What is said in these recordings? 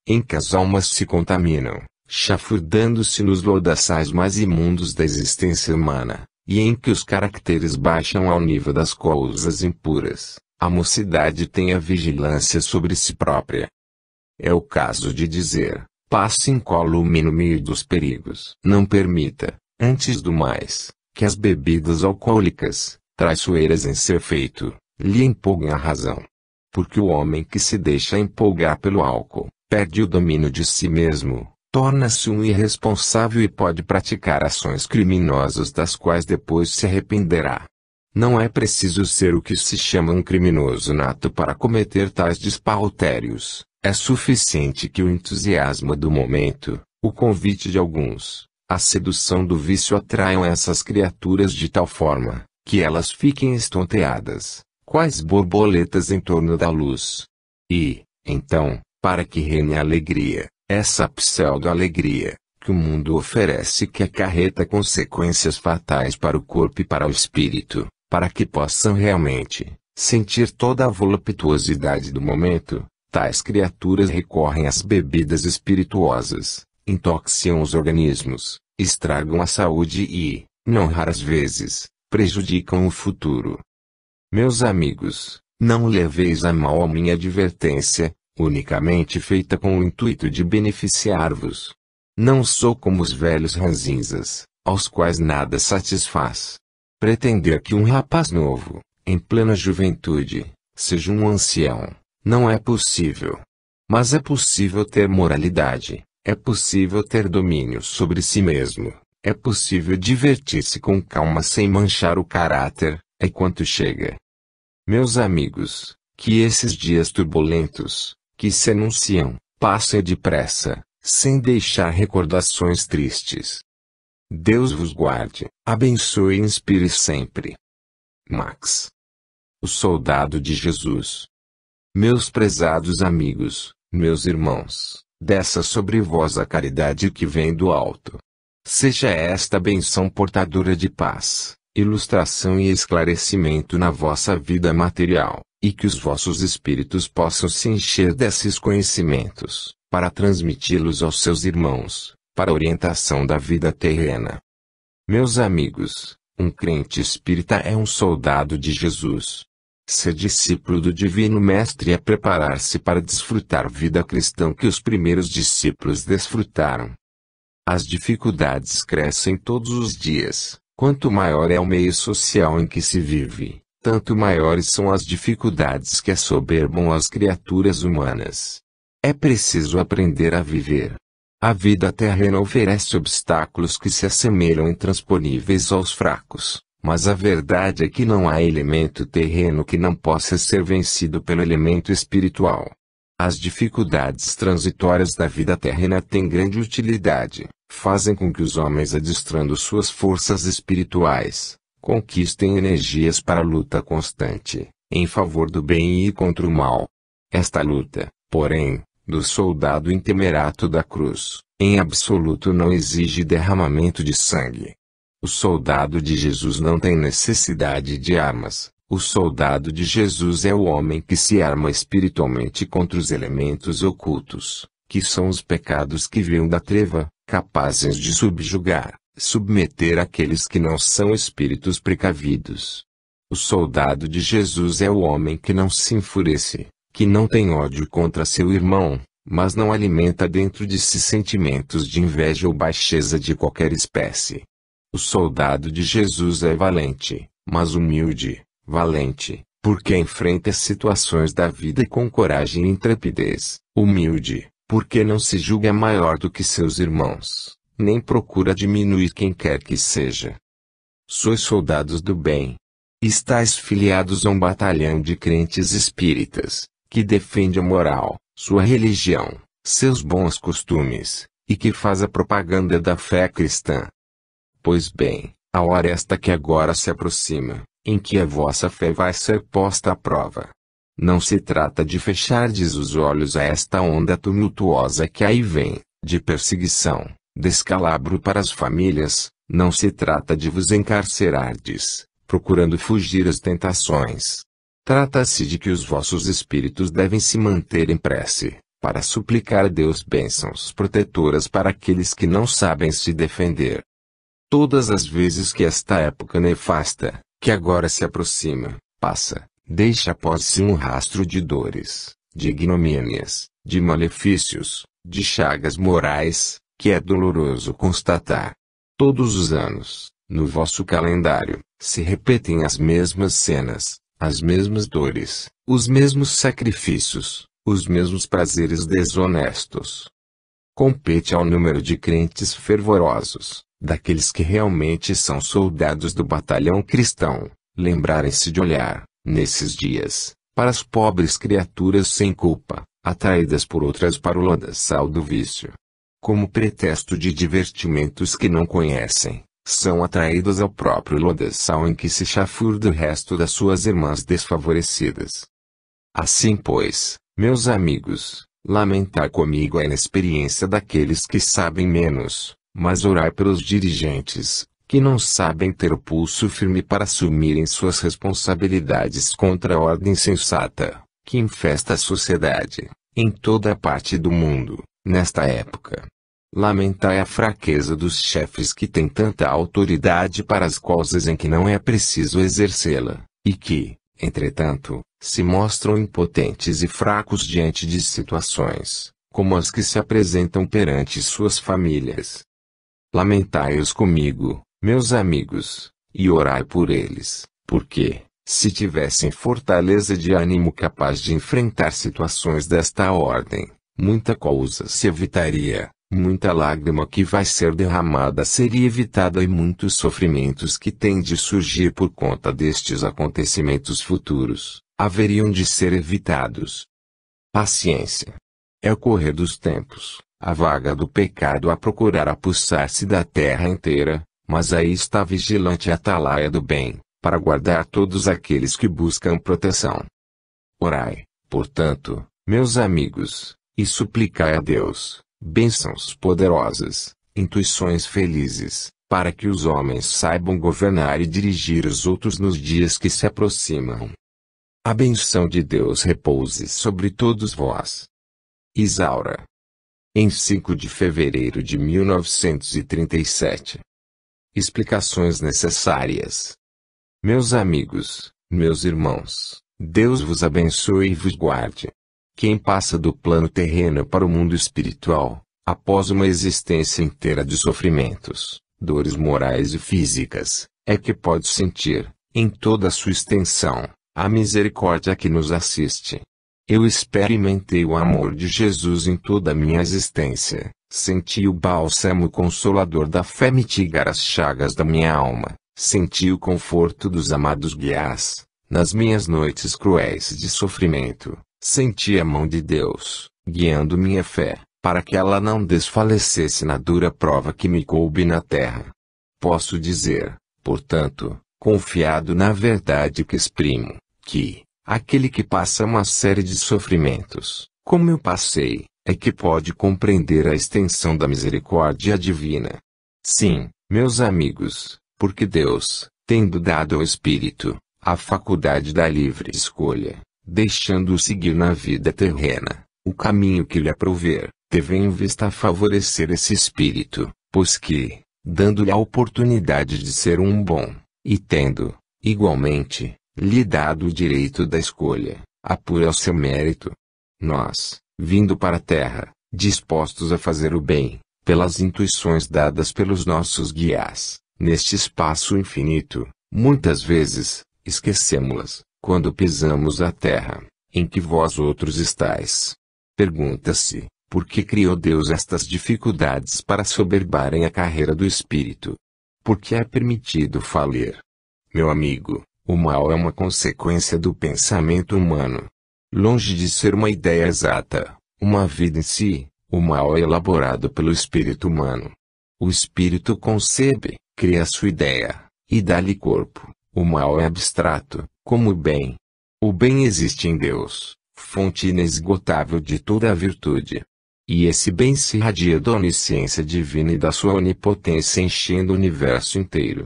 em que as almas se contaminam, chafurdando-se nos lodaçais mais imundos da existência humana, e em que os caracteres baixam ao nível das coisas impuras, a mocidade tem a vigilância sobre si própria. É o caso de dizer, passe incólume no meio dos perigos. Não permita, antes do mais, que as bebidas alcoólicas, traiçoeiras em seu feito, lhe empolguem a razão. Porque o homem que se deixa empolgar pelo álcool, perde o domínio de si mesmo, torna-se um irresponsável e pode praticar ações criminosas das quais depois se arrependerá. Não é preciso ser o que se chama um criminoso nato para cometer tais despauterios. É suficiente que o entusiasmo do momento, o convite de alguns, a sedução do vício atraiam essas criaturas de tal forma, que elas fiquem estonteadas, quais borboletas em torno da luz. E, então, para que reine a alegria, essa pseudo-alegria, que o mundo oferece que acarreta consequências fatais para o corpo e para o espírito, para que possam realmente sentir toda a voluptuosidade do momento, tais criaturas recorrem às bebidas espirituosas, intoxicam os organismos, estragam a saúde e, não raras vezes, prejudicam o futuro. Meus amigos, não leveis a mal a minha advertência, unicamente feita com o intuito de beneficiar-vos. Não sou como os velhos ranzinzas, aos quais nada satisfaz. Pretender que um rapaz novo, em plena juventude, seja um ancião, não é possível. Mas é possível ter moralidade, é possível ter domínio sobre si mesmo, é possível divertir-se com calma sem manchar o caráter, é quanto chega. Meus amigos, que esses dias turbulentos, que se anunciam, passem depressa, sem deixar recordações tristes. Deus vos guarde, abençoe e inspire sempre. Max. O soldado de Jesus. Meus prezados amigos, meus irmãos, desça sobre vós a caridade que vem do alto. Seja esta benção portadora de paz, ilustração e esclarecimento na vossa vida material, e que os vossos espíritos possam se encher desses conhecimentos, para transmiti-los aos seus irmãos, para a orientação da vida terrena. Meus amigos, um crente espírita é um soldado de Jesus. Ser discípulo do Divino Mestre é preparar-se para desfrutar vida cristã que os primeiros discípulos desfrutaram. As dificuldades crescem todos os dias. Quanto maior é o meio social em que se vive, tanto maiores são as dificuldades que assoberbam as criaturas humanas. É preciso aprender a viver. A vida terrena oferece obstáculos que se assemelham intransponíveis aos fracos. Mas a verdade é que não há elemento terreno que não possa ser vencido pelo elemento espiritual. As dificuldades transitórias da vida terrena têm grande utilidade, fazem com que os homens, adestrando suas forças espirituais, conquistem energias para a luta constante, em favor do bem e contra o mal. Esta luta, porém, do soldado intemerato da cruz, em absoluto não exige derramamento de sangue. O soldado de Jesus não tem necessidade de armas. O soldado de Jesus é o homem que se arma espiritualmente contra os elementos ocultos, que são os pecados que vêm da treva, capazes de subjugar, submeter aqueles que não são espíritos precavidos. O soldado de Jesus é o homem que não se enfurece, que não tem ódio contra seu irmão, mas não alimenta dentro de si sentimentos de inveja ou baixeza de qualquer espécie. O soldado de Jesus é valente, mas humilde, valente, porque enfrenta as situações da vida com coragem e intrepidez, humilde, porque não se julga maior do que seus irmãos, nem procura diminuir quem quer que seja. Sois soldados do bem. Estais filiados a um batalhão de crentes espíritas, que defende a moral, sua religião, seus bons costumes, e que faz a propaganda da fé cristã. Pois bem, a hora esta que agora se aproxima, em que a vossa fé vai ser posta à prova. Não se trata de fechardes os olhos a esta onda tumultuosa que aí vem, de perseguição, descalabro para as famílias, não se trata de vos encarcerardes, procurando fugir às tentações. Trata-se de que os vossos espíritos devem se manter em prece, para suplicar a Deus bênçãos protetoras para aqueles que não sabem se defender. Todas as vezes que esta época nefasta, que agora se aproxima, passa, deixa após si um rastro de dores, de ignomínias, de malefícios, de chagas morais, que é doloroso constatar. Todos os anos, no vosso calendário, se repetem as mesmas cenas, as mesmas dores, os mesmos sacrifícios, os mesmos prazeres desonestos. Compete ao número de crentes fervorosos, daqueles que realmente são soldados do batalhão cristão, lembrarem-se de olhar, nesses dias, para as pobres criaturas sem culpa, atraídas por outras para o lodaçal do vício. Como pretexto de divertimentos que não conhecem, são atraídas ao próprio lodaçal em que se chafurda o resto das suas irmãs desfavorecidas. Assim pois, meus amigos, lamentai comigo a inexperiência daqueles que sabem menos, mas orai pelos dirigentes, que não sabem ter o pulso firme para assumirem suas responsabilidades contra a ordem sensata, que infesta a sociedade, em toda a parte do mundo, nesta época. Lamentai a fraqueza dos chefes que têm tanta autoridade para as coisas em que não é preciso exercê-la, e que, entretanto, se mostram impotentes e fracos diante de situações, como as que se apresentam perante suas famílias. Lamentai-os comigo, meus amigos, e orai por eles, porque, se tivessem fortaleza de ânimo capaz de enfrentar situações desta ordem, muita coisa se evitaria, muita lágrima que vai ser derramada seria evitada e muitos sofrimentos que têm de surgir por conta destes acontecimentos futuros, haveriam de ser evitados. Paciência. É o correr dos tempos, a vaga do pecado a procurar apossar-se da terra inteira, mas aí está a vigilante atalaia do bem, para guardar todos aqueles que buscam proteção. Orai, portanto, meus amigos, e suplicai a Deus bênçãos poderosas, intuições felizes, para que os homens saibam governar e dirigir os outros nos dias que se aproximam. A benção de Deus repouse sobre todos vós. Isaura. Em 5 de fevereiro de 1937. Explicações necessárias. Meus amigos, meus irmãos, Deus vos abençoe e vos guarde. Quem passa do plano terreno para o mundo espiritual, após uma existência inteira de sofrimentos, dores morais e físicas, é que pode sentir, em toda a sua extensão, a misericórdia que nos assiste. Eu experimentei o amor de Jesus em toda a minha existência, senti o bálsamo consolador da fé mitigar as chagas da minha alma, senti o conforto dos amados guias, nas minhas noites cruéis de sofrimento. Senti a mão de Deus, guiando minha fé, para que ela não desfalecesse na dura prova que me coube na terra. Posso dizer, portanto, confiado na verdade que exprimo, que, aquele que passa uma série de sofrimentos, como eu passei, é que pode compreender a extensão da misericórdia divina. Sim, meus amigos, porque Deus, tendo dado ao Espírito, a faculdade da livre escolha, deixando-o seguir na vida terrena, o caminho que lhe aprouver, teve em vista favorecer esse espírito, pois que, dando-lhe a oportunidade de ser um bom, e tendo, igualmente, lhe dado o direito da escolha, apura ao seu mérito. Nós, vindo para a terra, dispostos a fazer o bem, pelas intuições dadas pelos nossos guias, neste espaço infinito, muitas vezes, esquecemo-las, quando pisamos a terra, em que vós outros estáis. Pergunta-se, por que criou Deus estas dificuldades para soberbarem a carreira do espírito? Por que é permitido falir? Meu amigo, o mal é uma consequência do pensamento humano. Longe de ser uma ideia exata, uma vida em si, o mal é elaborado pelo espírito humano. O espírito concebe, cria a sua ideia, e dá-lhe corpo. O mal é abstrato, como o bem. O bem existe em Deus, fonte inesgotável de toda a virtude. E esse bem se irradia da onisciência divina e da sua onipotência enchendo o universo inteiro.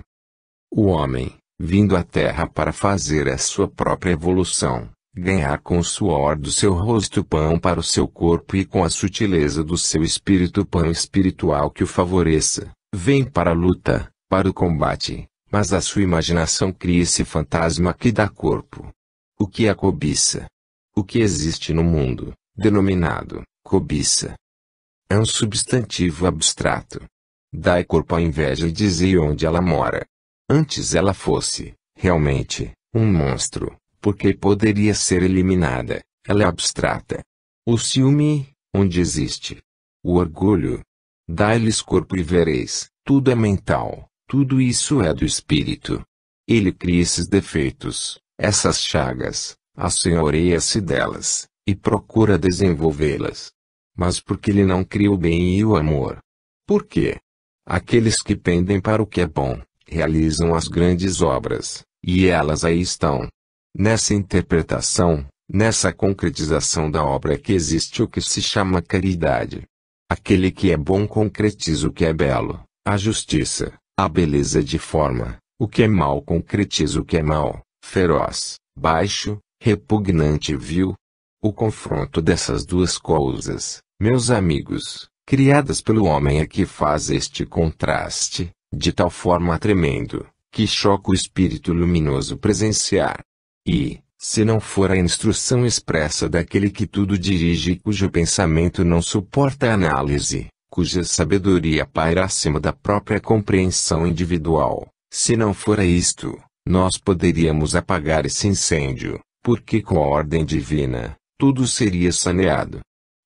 O homem, vindo à Terra para fazer a sua própria evolução, ganhar com o suor do seu rosto pão para o seu corpo e com a sutileza do seu espírito pão espiritual que o favoreça. Vem para a luta, para o combate, mas a sua imaginação cria esse fantasma que dá corpo. O que é cobiça? O que existe no mundo, denominado cobiça, é um substantivo abstrato. Dai corpo à inveja e dizei onde ela mora. Antes ela fosse, realmente, um monstro, porque poderia ser eliminada, ela é abstrata. O ciúme, onde existe. O orgulho. Dai-lhes corpo e vereis, tudo é mental, tudo isso é do espírito. Ele cria esses defeitos, essas chagas, assenhoreia-se delas, e procura desenvolvê-las. Mas porque ele não cria o bem e o amor? Por quê? Aqueles que pendem para o que é bom, realizam as grandes obras, e elas aí estão. Nessa interpretação, nessa concretização da obra é que existe o que se chama caridade. Aquele que é bom concretiza o que é belo, a justiça, a beleza de forma, o que é mau concretiza o que é mau, feroz, baixo, repugnante e vil. O confronto dessas duas coisas, meus amigos, criadas pelo homem é que faz este contraste, de tal forma tremendo, que choca o espírito luminoso presenciar. E, se não for a instrução expressa daquele que tudo dirige e cujo pensamento não suporta a análise, cuja sabedoria paira acima da própria compreensão individual, se não fora isto, nós poderíamos apagar esse incêndio, porque com a ordem divina, tudo seria saneado.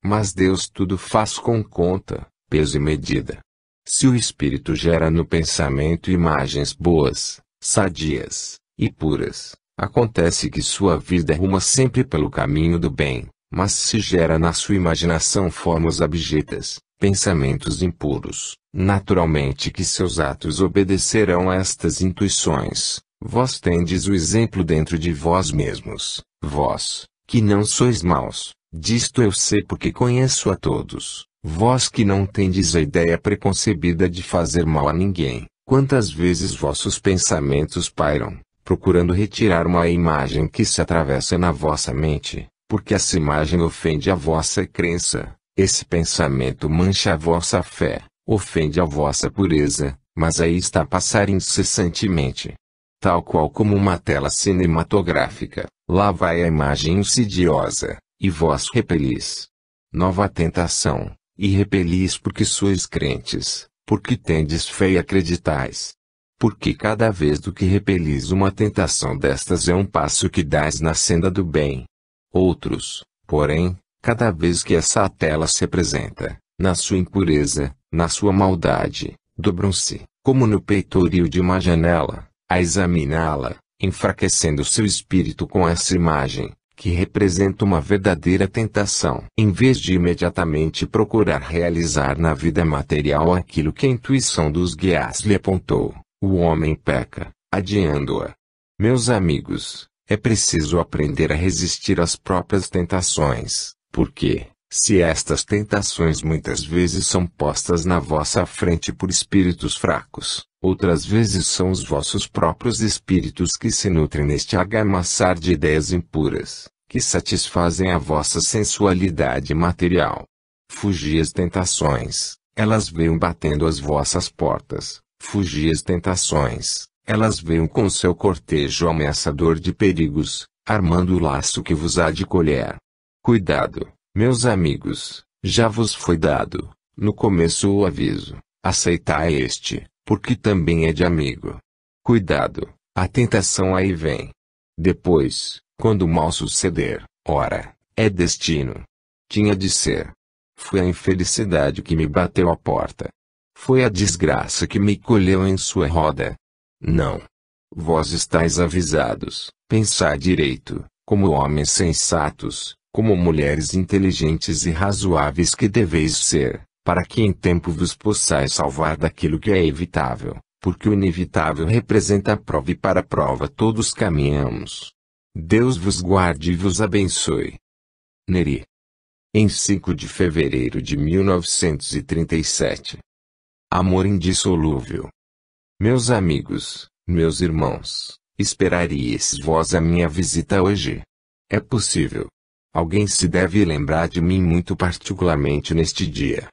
Mas Deus tudo faz com conta, peso e medida. Se o Espírito gera no pensamento imagens boas, sadias e puras, acontece que sua vida ruma sempre pelo caminho do bem, mas se gera na sua imaginação formas abjetas, pensamentos impuros, naturalmente que seus atos obedecerão a estas intuições. Vós tendes o exemplo dentro de vós mesmos, vós, que não sois maus, disto eu sei porque conheço a todos, vós que não tendes a ideia preconcebida de fazer mal a ninguém, quantas vezes vossos pensamentos pairam, procurando retirar uma imagem que se atravessa na vossa mente, porque essa imagem ofende a vossa crença, esse pensamento mancha a vossa fé, ofende a vossa pureza, mas aí está a passar incessantemente. Tal qual como uma tela cinematográfica, lá vai a imagem insidiosa, e vós repelis. Nova tentação, e repelis porque sois crentes, porque tendes fé e acreditais. Porque cada vez do que repelis uma tentação destas é um passo que dás na senda do bem. Outros, porém, cada vez que essa tela se apresenta, na sua impureza, na sua maldade, dobram-se, como no peitoril de uma janela, a examiná-la, enfraquecendo seu espírito com essa imagem, que representa uma verdadeira tentação. Em vez de imediatamente procurar realizar na vida material aquilo que a intuição dos guias lhe apontou, o homem peca, adiando-a. Meus amigos, é preciso aprender a resistir às próprias tentações, porque, se estas tentações muitas vezes são postas na vossa frente por espíritos fracos, outras vezes são os vossos próprios espíritos que se nutrem neste argamassar de ideias impuras, que satisfazem a vossa sensualidade material. Fugi às tentações, elas venham batendo às vossas portas, fugi às tentações, elas venham com seu cortejo ameaçador de perigos, armando o laço que vos há de colher. Cuidado, meus amigos, já vos foi dado, no começo o aviso, aceitai este, porque também é de amigo. Cuidado, a tentação aí vem. Depois, quando o mal suceder, ora, é destino. Tinha de ser. Foi a infelicidade que me bateu à porta. Foi a desgraça que me colheu em sua roda. Não. Vós estáis avisados, pensai direito, como homens sensatos, como mulheres inteligentes e razoáveis que deveis ser, para que em tempo vos possais salvar daquilo que é evitável, porque o inevitável representa a prova e para a prova todos caminhamos. Deus vos guarde e vos abençoe. Neri. Em 5 de fevereiro de 1937. Amor indissolúvel. Meus amigos, meus irmãos, esperaríeis vós a minha visita hoje? É possível. Alguém se deve lembrar de mim muito particularmente neste dia.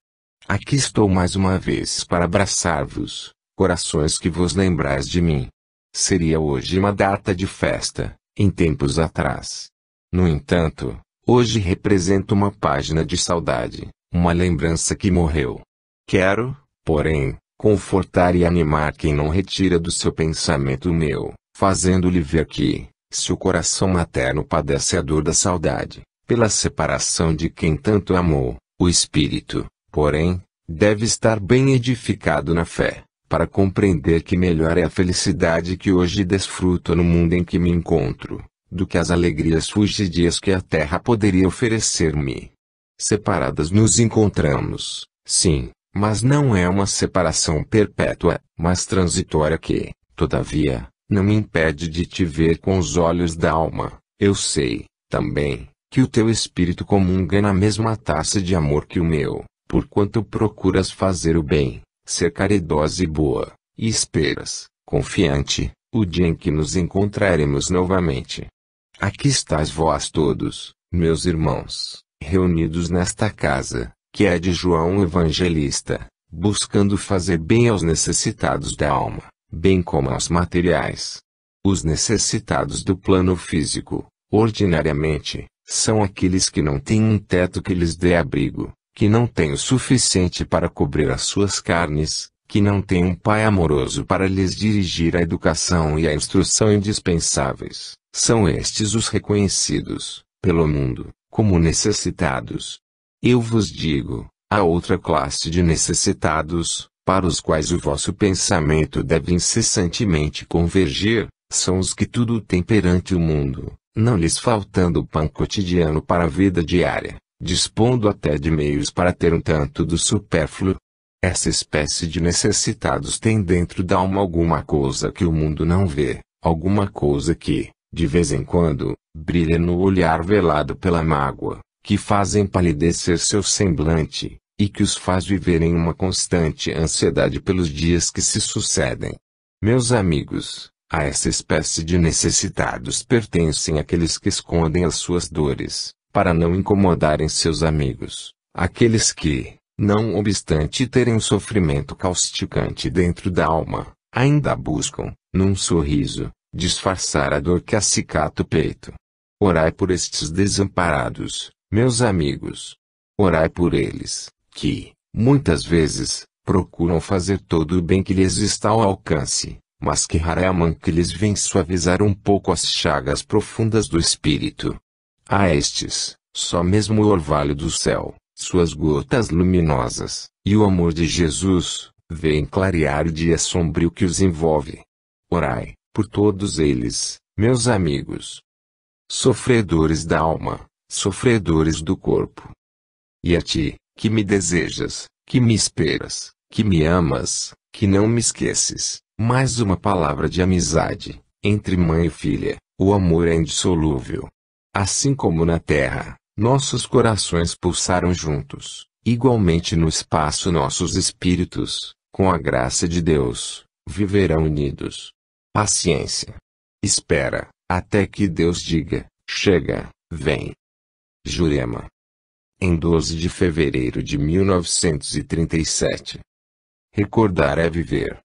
Aqui estou mais uma vez para abraçar-vos, corações que vos lembrais de mim. Seria hoje uma data de festa, em tempos atrás. No entanto, hoje representa uma página de saudade, uma lembrança que morreu. Quero, porém, confortar e animar quem não retira do seu pensamento o meu, fazendo-lhe ver que, se o coração materno padece a dor da saudade, pela separação de quem tanto amou, o espírito, porém, deve estar bem edificado na fé, para compreender que melhor é a felicidade que hoje desfruto no mundo em que me encontro, do que as alegrias fugidias que a terra poderia oferecer-me. Separadas nos encontramos, sim, mas não é uma separação perpétua, mas transitória que, todavia, não me impede de te ver com os olhos da alma. Eu sei, também, que o teu espírito comunga na mesma taça de amor que o meu, porquanto procuras fazer o bem, ser caridosa e boa, e esperas, confiante, o dia em que nos encontraremos novamente. Aqui estáis vós todos, meus irmãos, reunidos nesta casa, que é de João Evangelista, buscando fazer bem aos necessitados da alma, bem como aos materiais. Os necessitados do plano físico, ordinariamente, são aqueles que não têm um teto que lhes dê abrigo, que não têm o suficiente para cobrir as suas carnes, que não têm um pai amoroso para lhes dirigir a educação e a instrução indispensáveis. São estes os reconhecidos, pelo mundo, como necessitados. Eu vos digo, há outra classe de necessitados, para os quais o vosso pensamento deve incessantemente convergir, são os que tudo têm perante o mundo, não lhes faltando o pão cotidiano para a vida diária, dispondo até de meios para ter um tanto do supérfluo. Essa espécie de necessitados tem dentro da alma alguma coisa que o mundo não vê, alguma coisa que, de vez em quando, brilha no olhar velado pela mágoa, que faz empalidecer seu semblante, e que os faz viver em uma constante ansiedade pelos dias que se sucedem. Meus amigos, a essa espécie de necessitados pertencem aqueles que escondem as suas dores, para não incomodarem seus amigos, aqueles que, não obstante terem um sofrimento causticante dentro da alma, ainda buscam, num sorriso, disfarçar a dor que acicata o peito. Orai por estes desamparados, meus amigos. Orai por eles, que, muitas vezes, procuram fazer todo o bem que lhes está ao alcance, mas que rara é a mão que lhes vem suavizar um pouco as chagas profundas do espírito. A estes, só mesmo o orvalho do céu, suas gotas luminosas, e o amor de Jesus, vêm clarear o dia sombrio que os envolve. Orai por todos eles, meus amigos. Sofredores da alma, sofredores do corpo. E a ti, que me desejas, que me esperas, que me amas, que não me esqueces, mais uma palavra de amizade, entre mãe e filha, o amor é indissolúvel. Assim como na terra, nossos corações pulsaram juntos, igualmente no espaço nossos espíritos, com a graça de Deus, viverão unidos. Paciência. Espera, até que Deus diga, chega, vem. Jurema. Em 12 de fevereiro de 1937. Recordar é viver.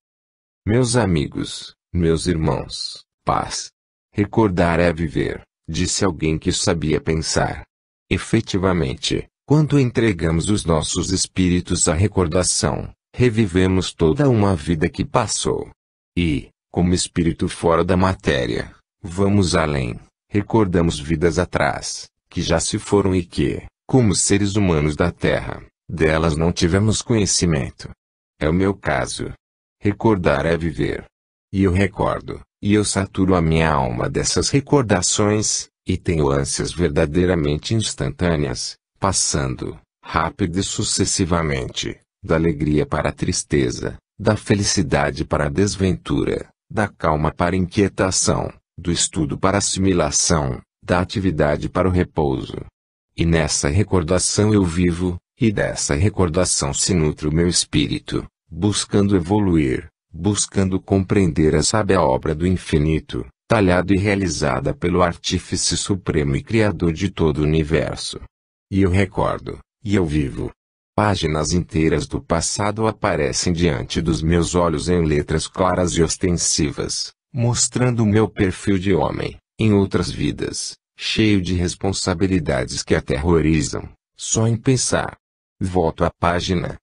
Meus amigos, meus irmãos, paz. Recordar é viver, disse alguém que sabia pensar. Efetivamente, quando entregamos os nossos espíritos à recordação, revivemos toda uma vida que passou. E, como espírito fora da matéria, vamos além, recordamos vidas atrás, que já se foram e que, como seres humanos da Terra, delas não tivemos conhecimento. É o meu caso. Recordar é viver. E eu recordo, e eu saturo a minha alma dessas recordações, e tenho ânsias verdadeiramente instantâneas, passando, rápido e sucessivamente, da alegria para a tristeza, da felicidade para a desventura, da calma para a inquietação, do estudo para a assimilação, da atividade para o repouso. E nessa recordação eu vivo, e dessa recordação se nutre o meu espírito, buscando evoluir, buscando compreender a sábia obra do infinito, talhado e realizada pelo Artífice Supremo e Criador de todo o Universo. E eu recordo, e eu vivo. Páginas inteiras do passado aparecem diante dos meus olhos em letras claras e ostensivas, mostrando o meu perfil de homem, em outras vidas, cheio de responsabilidades que aterrorizam, só em pensar. Volto à página.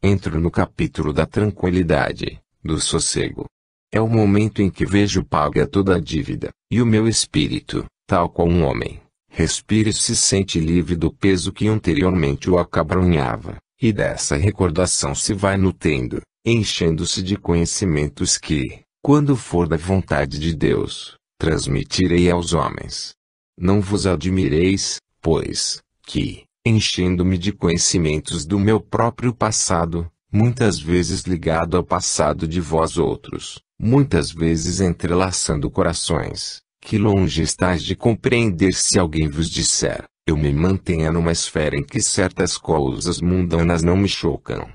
Entro no capítulo da tranquilidade, do sossego. É o momento em que vejo paga toda a dívida, e o meu espírito, tal qual um homem, respira e se sente livre do peso que anteriormente o acabrunhava, e dessa recordação se vai nutrindo, enchendo-se de conhecimentos que, quando for da vontade de Deus, transmitirei aos homens. Não vos admireis, pois, que, enchendo-me de conhecimentos do meu próprio passado, muitas vezes ligado ao passado de vós outros, muitas vezes entrelaçando corações, que longe estáis de compreender se alguém vos disser, eu me mantenha numa esfera em que certas coisas mundanas não me chocam.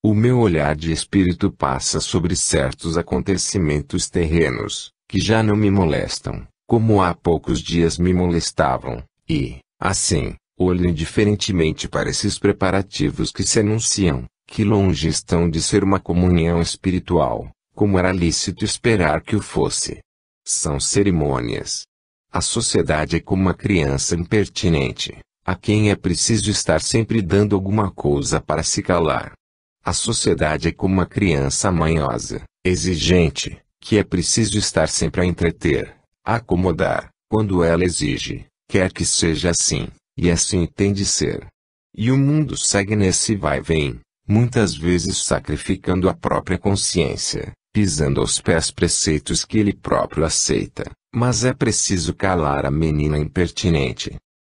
O meu olhar de espírito passa sobre certos acontecimentos terrenos, que já não me molestam, como há poucos dias me molestavam, e, assim, olho indiferentemente para esses preparativos que se anunciam, que longe estão de ser uma comunhão espiritual, como era lícito esperar que o fosse. São cerimônias. A sociedade é como uma criança impertinente, a quem é preciso estar sempre dando alguma coisa para se calar. A sociedade é como uma criança manhosa, exigente, que é preciso estar sempre a entreter, a acomodar, quando ela exige, quer que seja assim. E assim tem de ser. E o mundo segue nesse vai-vem, muitas vezes sacrificando a própria consciência, pisando aos pés preceitos que ele próprio aceita, mas é preciso calar a menina impertinente.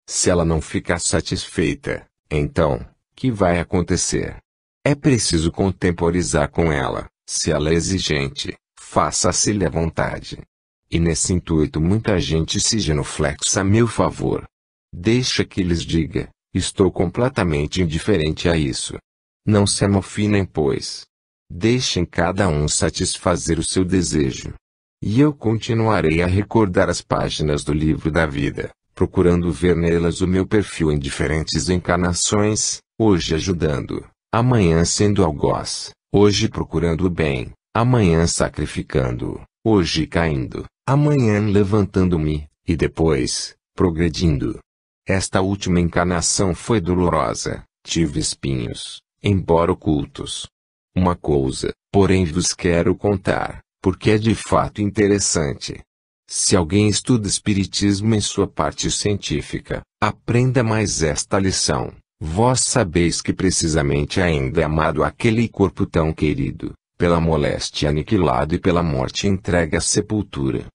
Se ela não ficar satisfeita, então, que vai acontecer? É preciso contemporizar com ela, se ela é exigente, faça-se-lhe à vontade. E nesse intuito muita gente se genuflexa a meu favor. Deixa que lhes diga, estou completamente indiferente a isso. Não se amofinem, pois. Deixem cada um satisfazer o seu desejo. E eu continuarei a recordar as páginas do livro da vida, procurando ver nelas o meu perfil em diferentes encarnações, hoje ajudando, amanhã sendo algoz, hoje procurando o bem, amanhã sacrificando-o, hoje caindo, amanhã levantando-me, e depois, progredindo. Esta última encarnação foi dolorosa, tive espinhos, embora ocultos. Uma coisa, porém, vos quero contar, porque é de fato interessante. Se alguém estuda espiritismo em sua parte científica, aprenda mais esta lição. Vós sabeis que precisamente ainda é amado aquele corpo tão querido, pela moléstia aniquilado e pela morte entregue à sepultura.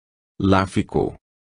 Lá ficou.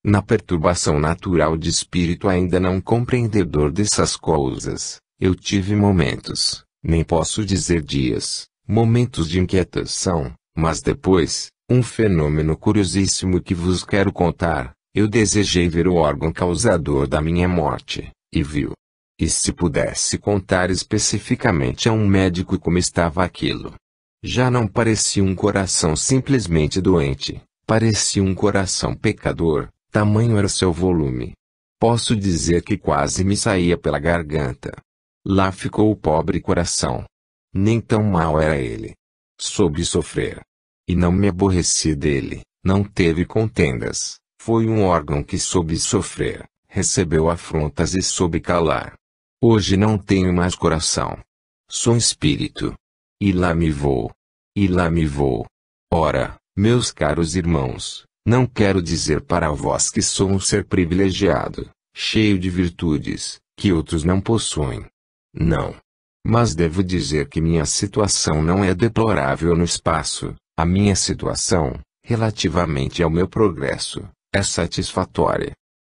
Na perturbação natural de espírito ainda não compreendedor dessas coisas, eu tive momentos, nem posso dizer dias, momentos de inquietação, mas depois, um fenômeno curiosíssimo que vos quero contar, eu desejei ver o órgão causador da minha morte, e viu. E se pudesse contar especificamente a um médico como estava aquilo. Já não parecia um coração simplesmente doente, parecia um coração pecador. Tamanho era seu volume. Posso dizer que quase me saía pela garganta. Lá ficou o pobre coração. Nem tão mal era ele. Soube sofrer. E não me aborreci dele, não teve contendas. Foi um órgão que soube sofrer, recebeu afrontas e soube calar. Hoje não tenho mais coração. Sou um espírito. E lá me vou. E lá me vou. Ora, meus caros irmãos, não quero dizer para vós que sou um ser privilegiado, cheio de virtudes, que outros não possuem. Não. Mas devo dizer que minha situação não é deplorável no espaço, a minha situação, relativamente ao meu progresso, é satisfatória.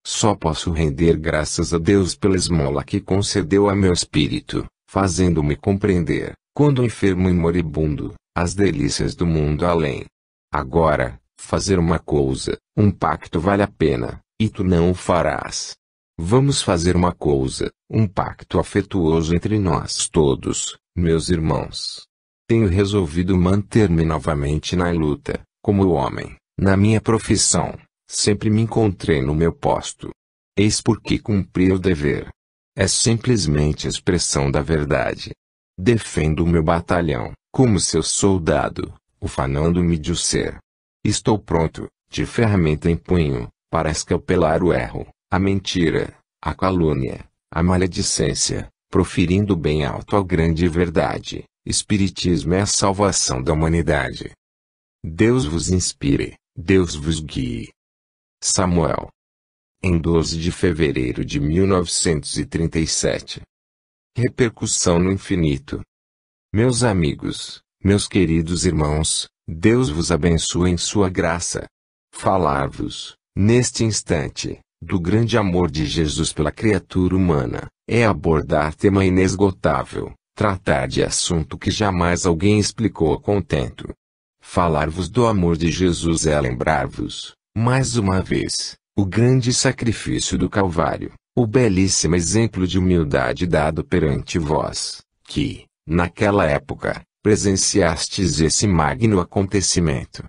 Só posso render graças a Deus pela esmola que concedeu a meu espírito, fazendo-me compreender, quando enfermo e moribundo, as delícias do mundo além. Agora, fazer uma coisa, um pacto vale a pena, e tu não o farás. Vamos fazer uma coisa, um pacto afetuoso entre nós todos, meus irmãos. Tenho resolvido manter-me novamente na luta, como homem, na minha profissão, Sempre me encontrei no meu posto. Eis porque cumpri o dever. É simplesmente a expressão da verdade. Defendo o meu batalhão, como seu soldado, ufanando-me de o ser. Estou pronto, de ferramenta em punho, para escalpelar o erro, a mentira, a calúnia, a maledicência, proferindo bem alto a grande verdade. Espiritismo é a salvação da humanidade. Deus vos inspire, Deus vos guie. Samuel. Em 12 de fevereiro de 1937. Repercussão no infinito. Meus amigos, meus queridos irmãos, Deus vos abençoe em sua graça. Falar-vos, neste instante, do grande amor de Jesus pela criatura humana, é abordar tema inesgotável, tratar de assunto que jamais alguém explicou a contento. Falar-vos do amor de Jesus é lembrar-vos, mais uma vez, o grande sacrifício do Calvário, o belíssimo exemplo de humildade dado perante vós, que, naquela época, presenciastes esse magno acontecimento.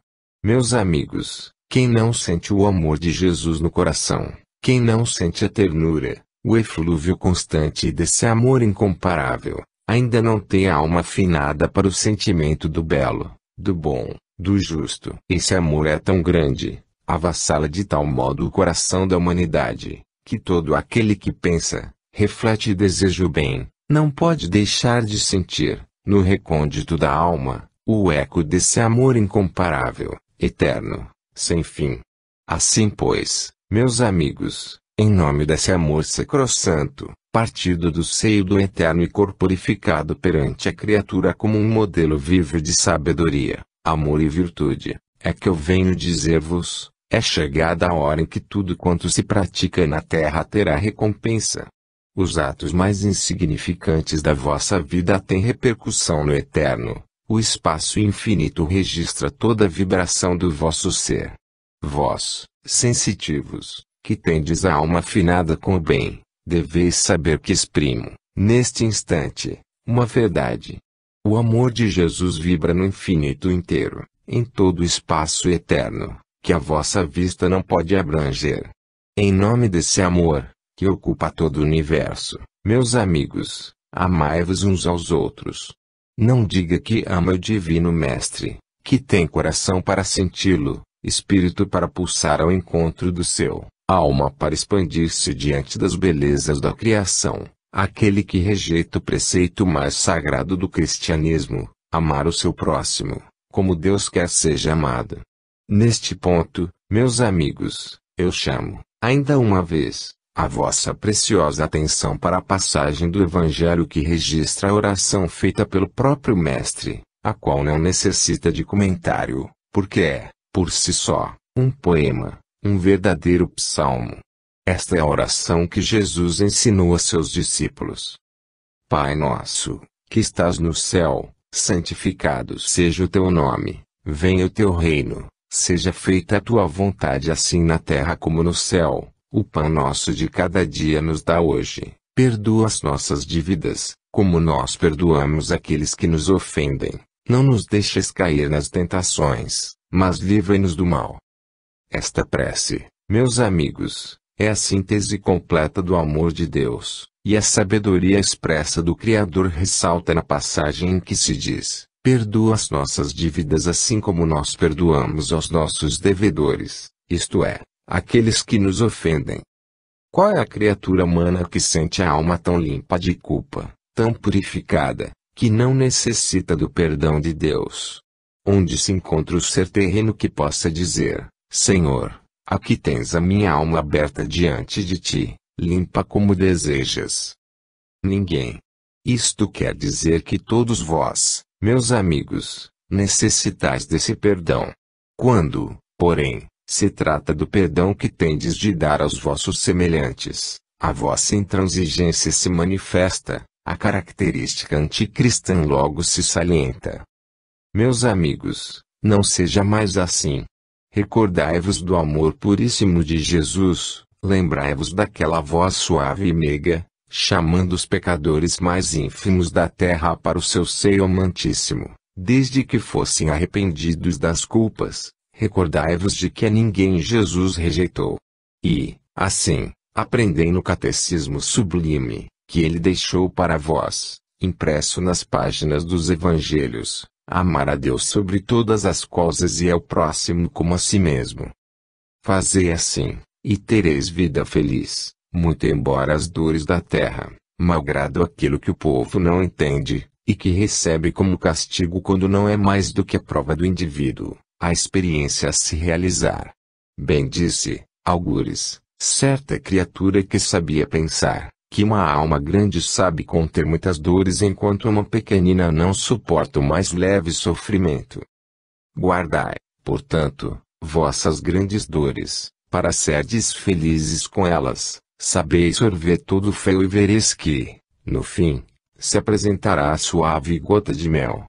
Meus amigos, quem não sente o amor de Jesus no coração, quem não sente a ternura, o eflúvio constante desse amor incomparável, ainda não tem a alma afinada para o sentimento do belo, do bom, do justo. Esse amor é tão grande, avassala de tal modo o coração da humanidade, que todo aquele que pensa, reflete e deseja o bem, não pode deixar de sentir, no recôndito da alma, o eco desse amor incomparável, eterno, sem fim. Assim pois, meus amigos, em nome desse amor sacrossanto, partido do seio do Eterno e corporificado perante a criatura como um modelo vivo de sabedoria, amor e virtude, é que eu venho dizer-vos, é chegada a hora em que tudo quanto se pratica na terra terá recompensa. Os atos mais insignificantes da vossa vida têm repercussão no eterno, o espaço infinito registra toda a vibração do vosso ser. Vós, sensitivos, que tendes a alma afinada com o bem, deveis saber que exprimo, neste instante, uma verdade. O amor de Jesus vibra no infinito inteiro, em todo o espaço eterno, que a vossa vista não pode abranger. Em nome desse amor, que ocupa todo o universo, meus amigos, amai-vos uns aos outros. Não diga que ama o Divino Mestre, que tem coração para senti-lo, espírito para pulsar ao encontro do seu, alma para expandir-se diante das belezas da criação, aquele que rejeita o preceito mais sagrado do cristianismo, amar o seu próximo, como Deus quer seja amado. Neste ponto, meus amigos, eu chamo, ainda uma vez, a vossa preciosa atenção para a passagem do Evangelho que registra a oração feita pelo próprio Mestre, a qual não necessita de comentário, porque é, por si só, um poema, um verdadeiro psalmo. Esta é a oração que Jesus ensinou a seus discípulos. Pai nosso, que estás no céu, santificado seja o teu nome, venha o teu reino, seja feita a tua vontade assim na terra como no céu. O pão nosso de cada dia nos dá hoje. Perdoa as nossas dívidas, como nós perdoamos aqueles que nos ofendem. Não nos deixes cair nas tentações, mas livra-nos do mal. Esta prece, meus amigos, é a síntese completa do amor de Deus, e a sabedoria expressa do Criador ressalta na passagem em que se diz: perdoa as nossas dívidas assim como nós perdoamos aos nossos devedores, isto é, aqueles que nos ofendem. Qual é a criatura humana que sente a alma tão limpa de culpa, tão purificada, que não necessita do perdão de Deus? Onde se encontra o ser terreno que possa dizer: Senhor, aqui tens a minha alma aberta diante de ti, limpa como desejas? Ninguém. Isto quer dizer que todos vós, meus amigos, necessitais desse perdão. Quando, porém, se trata do perdão que tendes de dar aos vossos semelhantes, a vossa intransigência se manifesta, a característica anticristã logo se salienta. Meus amigos, não seja mais assim. Recordai-vos do amor puríssimo de Jesus, lembrai-vos daquela voz suave e meiga, chamando os pecadores mais ínfimos da terra para o seu seio amantíssimo, desde que fossem arrependidos das culpas, recordai-vos de que a ninguém Jesus rejeitou. E, assim, aprendei no catecismo sublime, que ele deixou para vós, impresso nas páginas dos evangelhos, amar a Deus sobre todas as coisas e ao próximo como a si mesmo. Fazei assim, e tereis vida feliz, muito embora as dores da terra, malgrado aquilo que o povo não entende, e que recebe como castigo quando não é mais do que a prova do indivíduo, a experiência a se realizar. Bem disse, algures, certa criatura que sabia pensar, que uma alma grande sabe conter muitas dores enquanto uma pequenina não suporta o mais leve sofrimento. Guardai, portanto, vossas grandes dores, para serdes felizes com elas, sabeis sorver todo o fel e vereis que, no fim, se apresentará a suave gota de mel.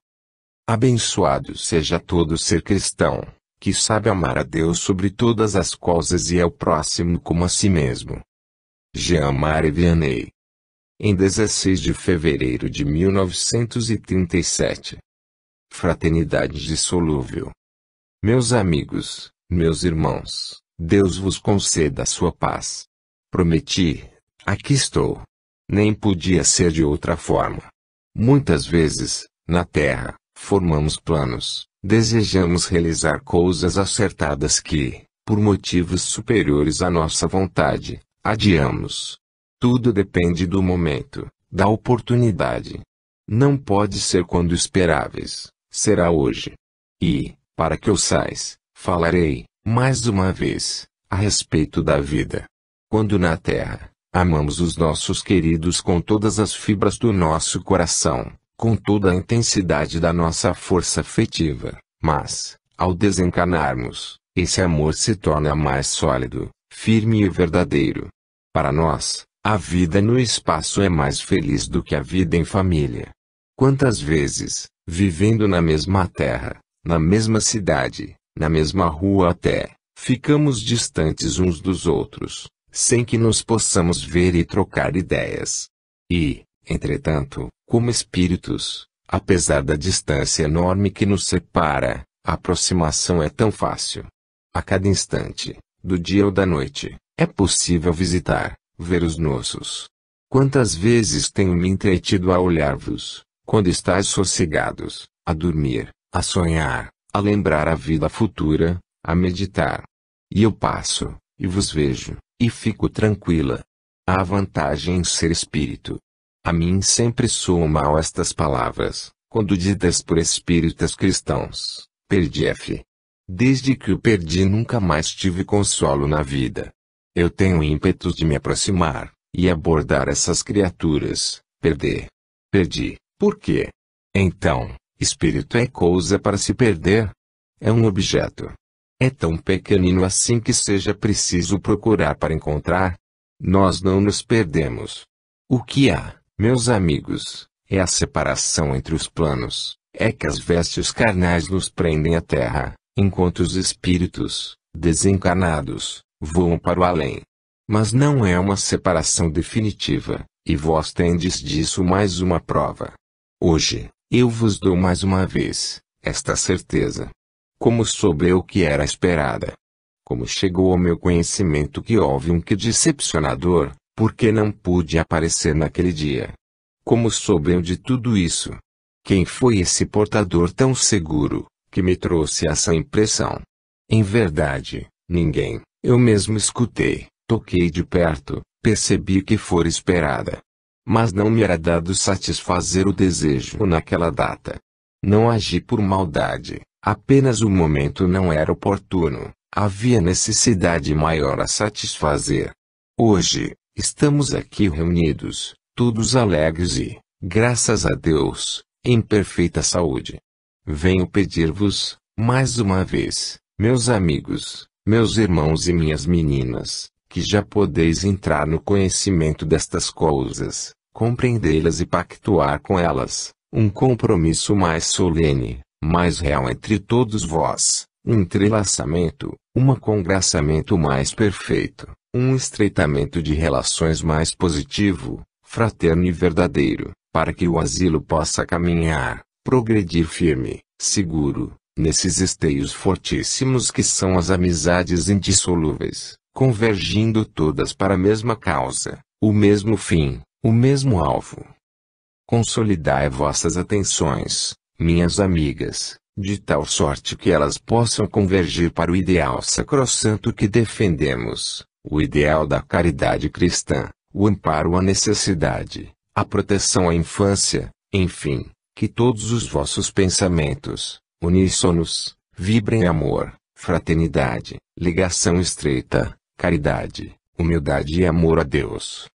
Abençoado seja todo ser cristão, que sabe amar a Deus sobre todas as coisas e ao próximo como a si mesmo. Jean-Marie Vianney. Em 16 de fevereiro de 1937. Fraternidade dissolúvel. Meus amigos, meus irmãos, Deus vos conceda a sua paz. Prometi, aqui estou. Nem podia ser de outra forma. Muitas vezes, na Terra, formamos planos, desejamos realizar coisas acertadas que, por motivos superiores à nossa vontade, adiamos. Tudo depende do momento, da oportunidade. Não pode ser quando esperáveis, será hoje. E, para que ouçais, falarei, mais uma vez, a respeito da vida. Quando na Terra, amamos os nossos queridos com todas as fibras do nosso coração, com toda a intensidade da nossa força afetiva, mas, ao desencarnarmos, esse amor se torna mais sólido, firme e verdadeiro. Para nós, a vida no espaço é mais feliz do que a vida em família. Quantas vezes, vivendo na mesma terra, na mesma cidade, na mesma rua até, ficamos distantes uns dos outros, sem que nos possamos ver e trocar ideias. E, entretanto, como espíritos, apesar da distância enorme que nos separa, a aproximação é tão fácil. A cada instante, do dia ou da noite, é possível visitar, ver os nossos. Quantas vezes tenho me entretido a olhar-vos, quando estáis sossegados, a dormir, a sonhar, a lembrar a vida futura, a meditar. E eu passo, e vos vejo, e fico tranquila. Há vantagem em ser espírito. A mim sempre soam mal estas palavras, quando ditas por espíritas cristãos, perdi a fé. Desde que o perdi nunca mais tive consolo na vida. Eu tenho ímpetos de me aproximar, e abordar essas criaturas, perdi, por quê? Então, espírito é coisa para se perder? É um objeto. É tão pequenino assim que seja preciso procurar para encontrar? Nós não nos perdemos. O que há, meus amigos, é a separação entre os planos, é que as vestes carnais nos prendem à terra, enquanto os espíritos, desencarnados, voam para o além. Mas não é uma separação definitiva, e vós tendes disso mais uma prova. Hoje, eu vos dou mais uma vez, esta certeza. Como soube eu que era esperada? Como chegou ao meu conhecimento que houve um que decepcionador, porque não pude aparecer naquele dia? Como soube eu de tudo isso? Quem foi esse portador tão seguro, que me trouxe essa impressão? Em verdade, ninguém. Eu mesmo escutei, toquei de perto, percebi que fora esperada. Mas não me era dado satisfazer o desejo naquela data. Não agi por maldade, apenas o momento não era oportuno, havia necessidade maior a satisfazer. Hoje, estamos aqui reunidos, todos alegres e, graças a Deus, em perfeita saúde. Venho pedir-vos, mais uma vez, meus amigos, meus irmãos e minhas meninas, que já podeis entrar no conhecimento destas coisas, compreendê-las e pactuar com elas, um compromisso mais solene, mais real entre todos vós, um entrelaçamento, um congraçamento mais perfeito, um estreitamento de relações mais positivo, fraterno e verdadeiro, para que o asilo possa caminhar, progredir firme, seguro, Nesses esteios fortíssimos que são as amizades indissolúveis, convergindo todas para a mesma causa, o mesmo fim, o mesmo alvo. Consolidai vossas atenções, minhas amigas, de tal sorte que elas possam convergir para o ideal sacrossanto que defendemos, o ideal da caridade cristã, o amparo à necessidade, a proteção à infância, enfim, que todos os vossos pensamentos, uníssonos, vibrem em amor, fraternidade, ligação estreita, caridade, humildade e amor a Deus.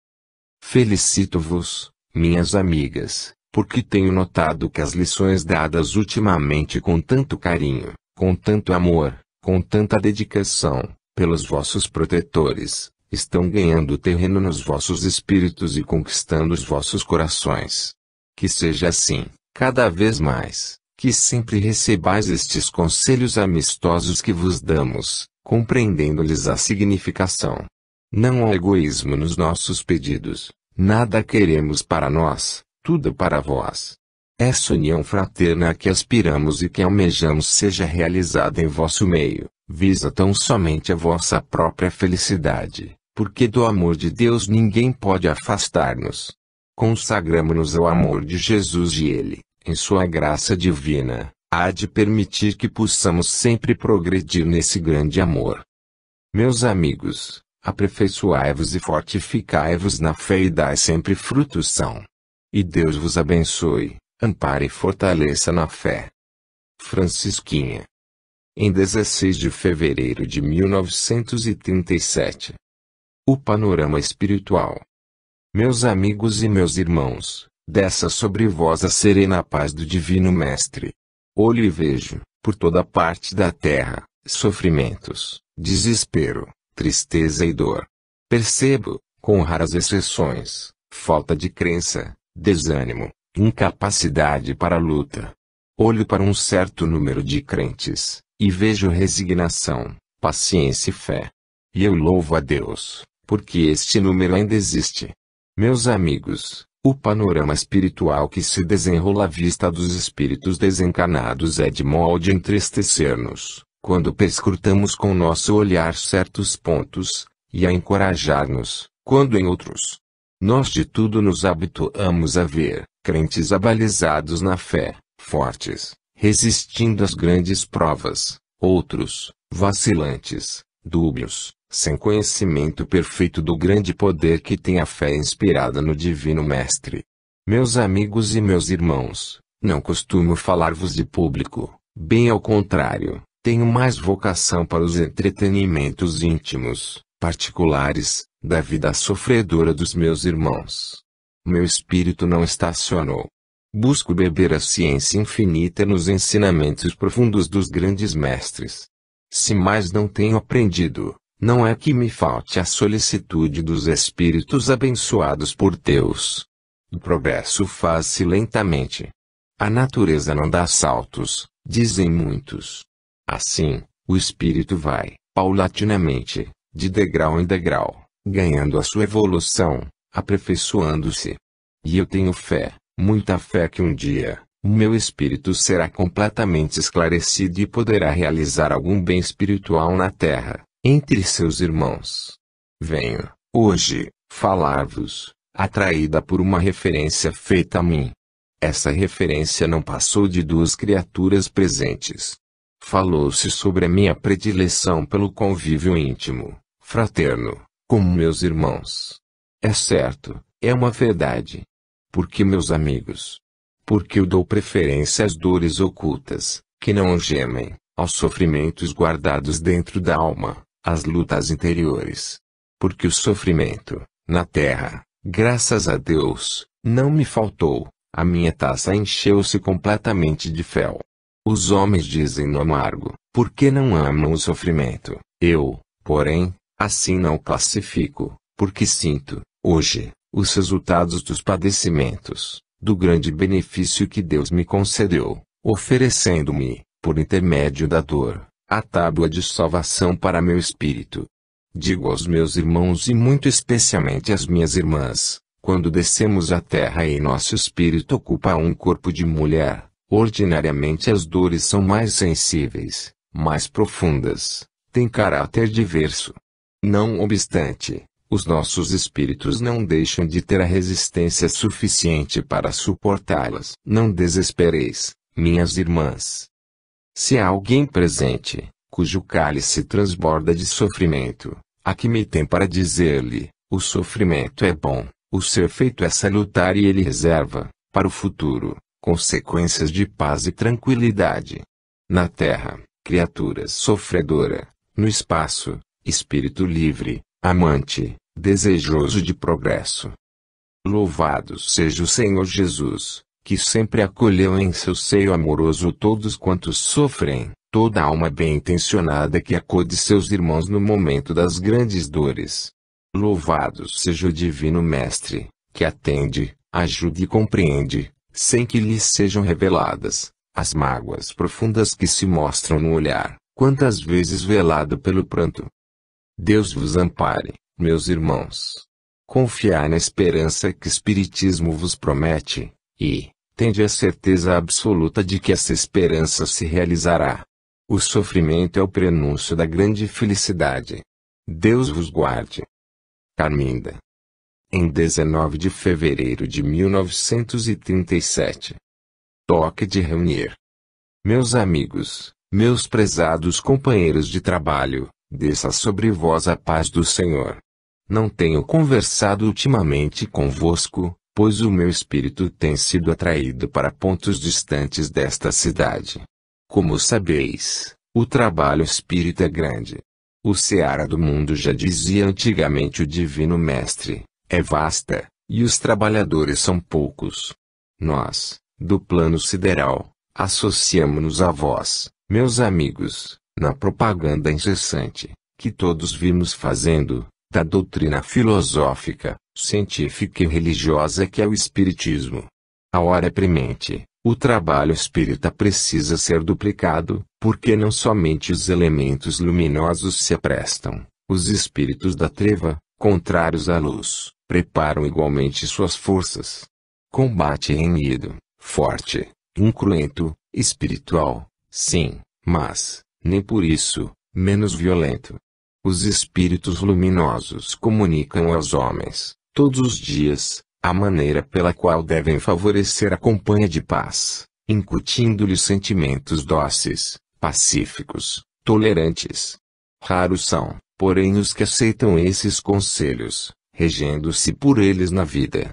Felicito-vos, minhas amigas, porque tenho notado que as lições dadas ultimamente com tanto carinho, com tanto amor, com tanta dedicação, pelos vossos protetores, estão ganhando terreno nos vossos espíritos e conquistando os vossos corações. Que seja assim, cada vez mais, que sempre recebais estes conselhos amistosos que vos damos, compreendendo-lhes a significação. Não há egoísmo nos nossos pedidos, nada queremos para nós, tudo para vós. Essa união fraterna a que aspiramos e que almejamos seja realizada em vosso meio, visa tão somente a vossa própria felicidade, porque do amor de Deus ninguém pode afastar-nos. Consagramo-nos ao amor de Jesus e Ele, em sua graça divina, há de permitir que possamos sempre progredir nesse grande amor. Meus amigos, aperfeiçoai-vos e fortificai-vos na fé e dai sempre frutos são. E Deus vos abençoe, ampare e fortaleça na fé. Francisquinha. Em 16 de fevereiro de 1937. O panorama espiritual. Meus amigos e meus irmãos, desça sobre vós a serena paz do Divino Mestre. Olho e vejo, por toda parte da terra, sofrimentos, desespero, tristeza e dor. Percebo, com raras exceções, falta de crença, desânimo, incapacidade para a luta. Olho para um certo número de crentes, e vejo resignação, paciência e fé. E eu louvo a Deus, porque este número ainda existe. Meus amigos, o panorama espiritual que se desenrola à vista dos espíritos desencarnados é de molde a entristecer-nos, quando perscrutamos com nosso olhar certos pontos, e a encorajar-nos, quando em outros. Nós de tudo nos habituamos a ver, crentes abalizados na fé, fortes, resistindo às grandes provas, outros, vacilantes, dúbios, sem conhecimento perfeito do grande poder que tem a fé inspirada no Divino Mestre. Meus amigos e meus irmãos, não costumo falar-vos de público, bem ao contrário, tenho mais vocação para os entretenimentos íntimos, particulares, da vida sofredora dos meus irmãos. Meu espírito não estacionou. Busco beber a ciência infinita nos ensinamentos profundos dos grandes mestres. Se mais não tenho aprendido, não é que me falte a solicitude dos espíritos abençoados por Deus. O progresso faz-se lentamente. A natureza não dá saltos, dizem muitos. Assim, o espírito vai, paulatinamente, de degrau em degrau, ganhando a sua evolução, aperfeiçoando-se. E eu tenho fé, muita fé que um dia, o meu espírito será completamente esclarecido e poderá realizar algum bem espiritual na terra, entre seus irmãos. Venho, hoje, falar-vos, atraída por uma referência feita a mim. Essa referência não passou de duas criaturas presentes. Falou-se sobre a minha predileção pelo convívio íntimo, fraterno, com meus irmãos. É certo, é uma verdade. Porque meus amigos? Porque eu dou preferência às dores ocultas, que não gemem, aos sofrimentos guardados dentro da alma, às lutas interiores. Porque o sofrimento, na terra, graças a Deus, não me faltou, a minha taça encheu-se completamente de fel. Os homens dizem no amargo, porque não amam o sofrimento. Eu, porém, assim não o classifico, porque sinto, hoje, os resultados dos padecimentos, do grande benefício que Deus me concedeu, oferecendo-me, por intermédio da dor, a tábua de salvação para meu espírito. Digo aos meus irmãos e muito especialmente às minhas irmãs, quando descemos à terra e nosso espírito ocupa um corpo de mulher, Ordinariamente as dores são mais sensíveis, mais profundas, têm caráter diverso. Não obstante, os nossos espíritos não deixam de ter a resistência suficiente para suportá-las. Não desespereis, minhas irmãs. Se há alguém presente, cujo cálice transborda de sofrimento, aqui me tem para dizer-lhe: o sofrimento é bom, o seu feito é salutar e ele reserva, para o futuro, consequências de paz e tranquilidade. Na terra, criatura sofredora; no espaço, espírito livre, amante, desejoso de progresso. Louvado seja o Senhor Jesus, que sempre acolheu em seu seio amoroso todos quantos sofrem, toda alma bem-intencionada que acode seus irmãos no momento das grandes dores. Louvado seja o Divino Mestre, que atende, ajuda e compreende, sem que lhes sejam reveladas, as mágoas profundas que se mostram no olhar, quantas vezes velado pelo pranto. Deus vos ampare, meus irmãos. Confiai na esperança que o Espiritismo vos promete, e tende a certeza absoluta de que essa esperança se realizará. O sofrimento é o prenúncio da grande felicidade. Deus vos guarde. Carminda. Em 19 de fevereiro de 1937. Toque de reunir. Meus amigos, meus prezados companheiros de trabalho, desça sobre vós a paz do Senhor. Não tenho conversado ultimamente convosco, pois o meu espírito tem sido atraído para pontos distantes desta cidade. Como sabeis, o trabalho espírita é grande. O seara do mundo, já dizia antigamente o Divino Mestre, é vasta, e os trabalhadores são poucos. Nós, do plano sideral, associamo-nos a vós, meus amigos, na propaganda incessante, que todos vimos fazendo, da doutrina filosófica, científica e religiosa que é o Espiritismo. A hora é premente, o trabalho espírita precisa ser duplicado, porque não somente os elementos luminosos se aprestam, os espíritos da treva, contrários à luz, preparam igualmente suas forças. Combate renhido, forte, incruento, espiritual, sim, mas, nem por isso, menos violento. Os espíritos luminosos comunicam aos homens, todos os dias, a maneira pela qual devem favorecer a companhia de paz, incutindo-lhes sentimentos dóceis, pacíficos, tolerantes. Raros são, porém, os que aceitam esses conselhos, regendo-se por eles na vida.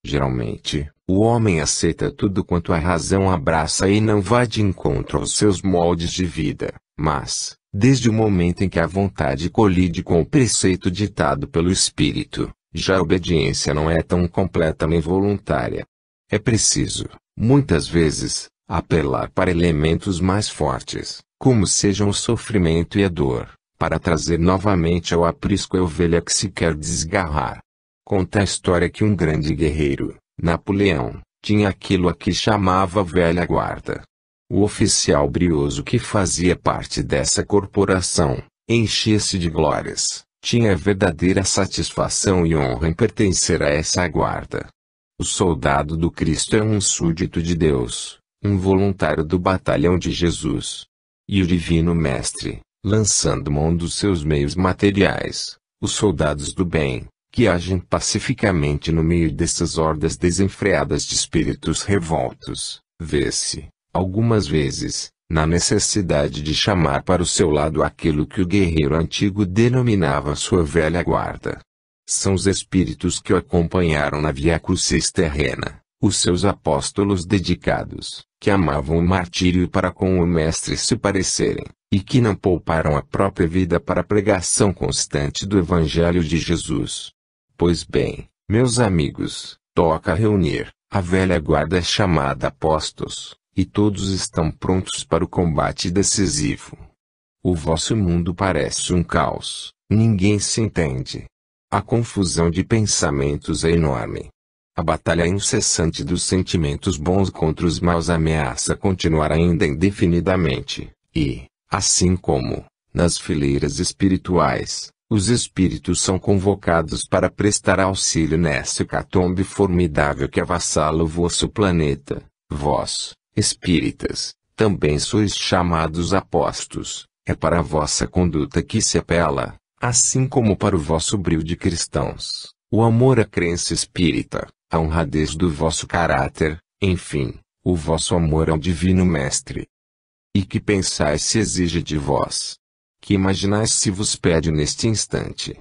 Geralmente, o homem aceita tudo quanto a razão abraça e não vai de encontro aos seus moldes de vida, mas, desde o momento em que a vontade colide com o preceito ditado pelo espírito, já a obediência não é tão completa nem voluntária. É preciso, muitas vezes, apelar para elementos mais fortes, como sejam o sofrimento e a dor, para trazer novamente ao aprisco a ovelha que se quer desgarrar. Conta a história que um grande guerreiro, Napoleão, tinha aquilo a que chamava velha guarda. O oficial brioso que fazia parte dessa corporação, enchia-se de glórias, tinha verdadeira satisfação e honra em pertencer a essa guarda. O soldado do Cristo é um súdito de Deus, um voluntário do batalhão de Jesus. E o Divino Mestre, lançando mão dos seus meios materiais, os soldados do bem, que agem pacificamente no meio dessas hordas desenfreadas de espíritos revoltos, vê-se, algumas vezes, na necessidade de chamar para o seu lado aquilo que o guerreiro antigo denominava sua velha guarda. São os espíritos que o acompanharam na via crucis terrena, os seus apóstolos dedicados, que amavam o martírio para com o Mestre se parecerem, e que não pouparam a própria vida para a pregação constante do Evangelho de Jesus. Pois bem, meus amigos, toca reunir, a velha guarda é chamada apóstolos, e todos estão prontos para o combate decisivo. O vosso mundo parece um caos, ninguém se entende. A confusão de pensamentos é enorme. A batalha incessante dos sentimentos bons contra os maus ameaça continuar ainda indefinidamente, e, assim como, nas fileiras espirituais, os espíritos são convocados para prestar auxílio nessa hecatombe formidável que avassala o vosso planeta, vós, Espíritas, também sois chamados apóstolos, é para a vossa conduta que se apela, assim como para o vosso brio de cristãos, o amor à crença espírita, a honradez do vosso caráter, enfim, o vosso amor ao Divino Mestre. E que pensais se exige de vós? Que imaginais se vos pede neste instante?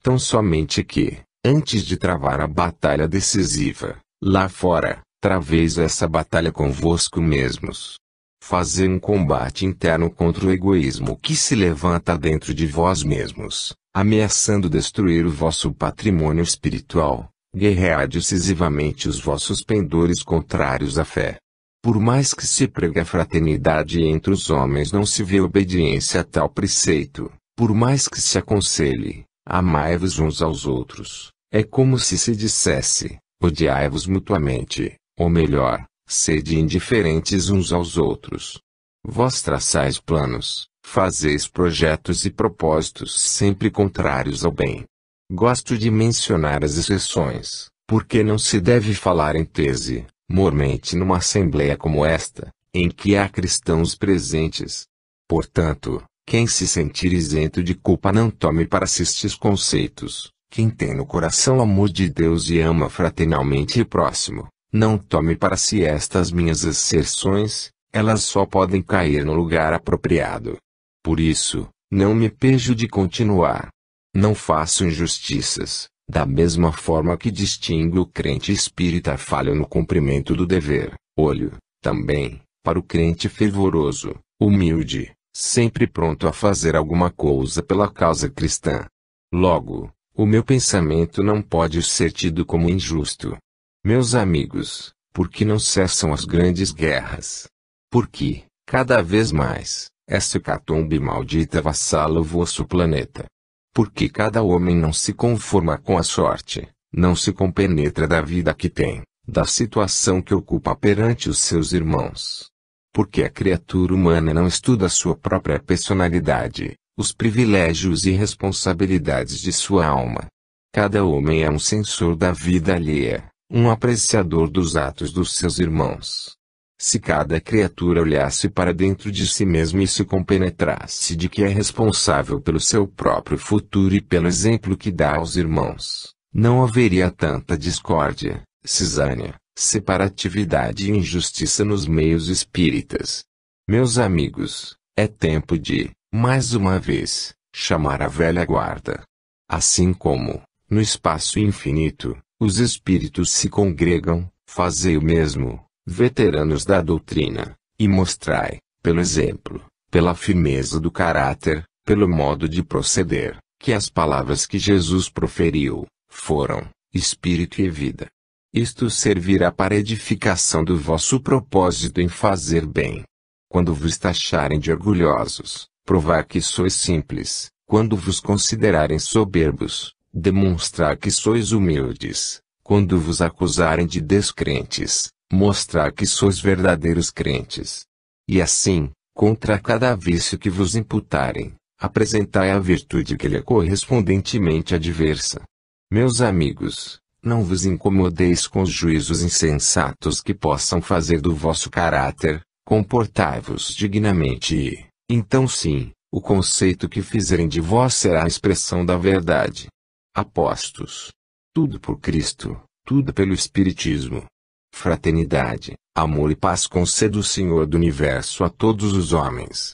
Tão somente que, antes de travar a batalha decisiva, lá fora, traveis essa batalha convosco mesmos. Fazer um combate interno contra o egoísmo que se levanta dentro de vós mesmos, ameaçando destruir o vosso patrimônio espiritual. Guerrear decisivamente os vossos pendores contrários à fé. Por mais que se pregue a fraternidade entre os homens, não se vê obediência a tal preceito. Por mais que se aconselhe, amai-vos uns aos outros, é como se dissesse, odiai-vos mutuamente, ou melhor, sede indiferentes uns aos outros. Vós traçais planos, fazeis projetos e propósitos sempre contrários ao bem. Gosto de mencionar as exceções, porque não se deve falar em tese, mormente numa assembleia como esta, em que há cristãos presentes. Portanto, quem se sentir isento de culpa não tome para si estes conceitos. Quem tem no coração o amor de Deus e ama fraternalmente o próximo, não tome para si estas minhas asserções, elas só podem cair no lugar apropriado. Por isso, não me pejo de continuar. Não faço injustiças, da mesma forma que distingo o crente espírita falho no cumprimento do dever. Olho, também, para o crente fervoroso, humilde, sempre pronto a fazer alguma coisa pela causa cristã. Logo, o meu pensamento não pode ser tido como injusto. Meus amigos, por que não cessam as grandes guerras? Porque, cada vez mais, essa hecatombe maldita avassala o vosso planeta. Porque cada homem não se conforma com a sorte, não se compenetra da vida que tem, da situação que ocupa perante os seus irmãos. Porque a criatura humana não estuda a sua própria personalidade, os privilégios e responsabilidades de sua alma. Cada homem é um censor da vida alheia, um apreciador dos atos dos seus irmãos. Se cada criatura olhasse para dentro de si mesmo e se compenetrasse de que é responsável pelo seu próprio futuro e pelo exemplo que dá aos irmãos, não haveria tanta discórdia, cisânia, separatividade e injustiça nos meios espíritas. Meus amigos, é tempo de, mais uma vez, chamar a velha guarda. Assim como, no espaço infinito, os espíritos se congregam, fazei o mesmo, veteranos da doutrina, e mostrai, pelo exemplo, pela firmeza do caráter, pelo modo de proceder, que as palavras que Jesus proferiu, foram, espírito e vida. Isto servirá para a edificação do vosso propósito em fazer bem. Quando vos taxarem de orgulhosos, provar que sois simples. Quando vos considerarem soberbos, demonstrar que sois humildes. Quando vos acusarem de descrentes, mostrar que sois verdadeiros crentes. E assim, contra cada vício que vos imputarem, apresentai a virtude que lhe é correspondentemente adversa. Meus amigos, não vos incomodeis com os juízos insensatos que possam fazer do vosso caráter, comportai-vos dignamente e, então sim, o conceito que fizerem de vós será a expressão da verdade. Apostos. Tudo por Cristo, tudo pelo Espiritismo. Fraternidade, amor e paz conceda o Senhor do Universo a todos os homens.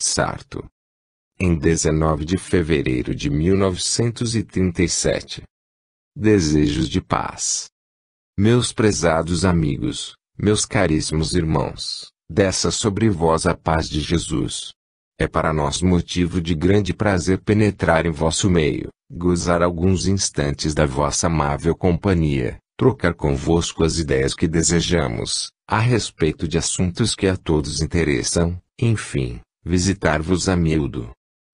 Sarto. Em 19 de fevereiro de 1937. Desejos de paz. Meus prezados amigos, meus caríssimos irmãos, desça sobre vós a paz de Jesus. É para nós motivo de grande prazer penetrar em vosso meio, gozar alguns instantes da vossa amável companhia, trocar convosco as ideias que desejamos, a respeito de assuntos que a todos interessam, enfim, visitar-vos a miúdo.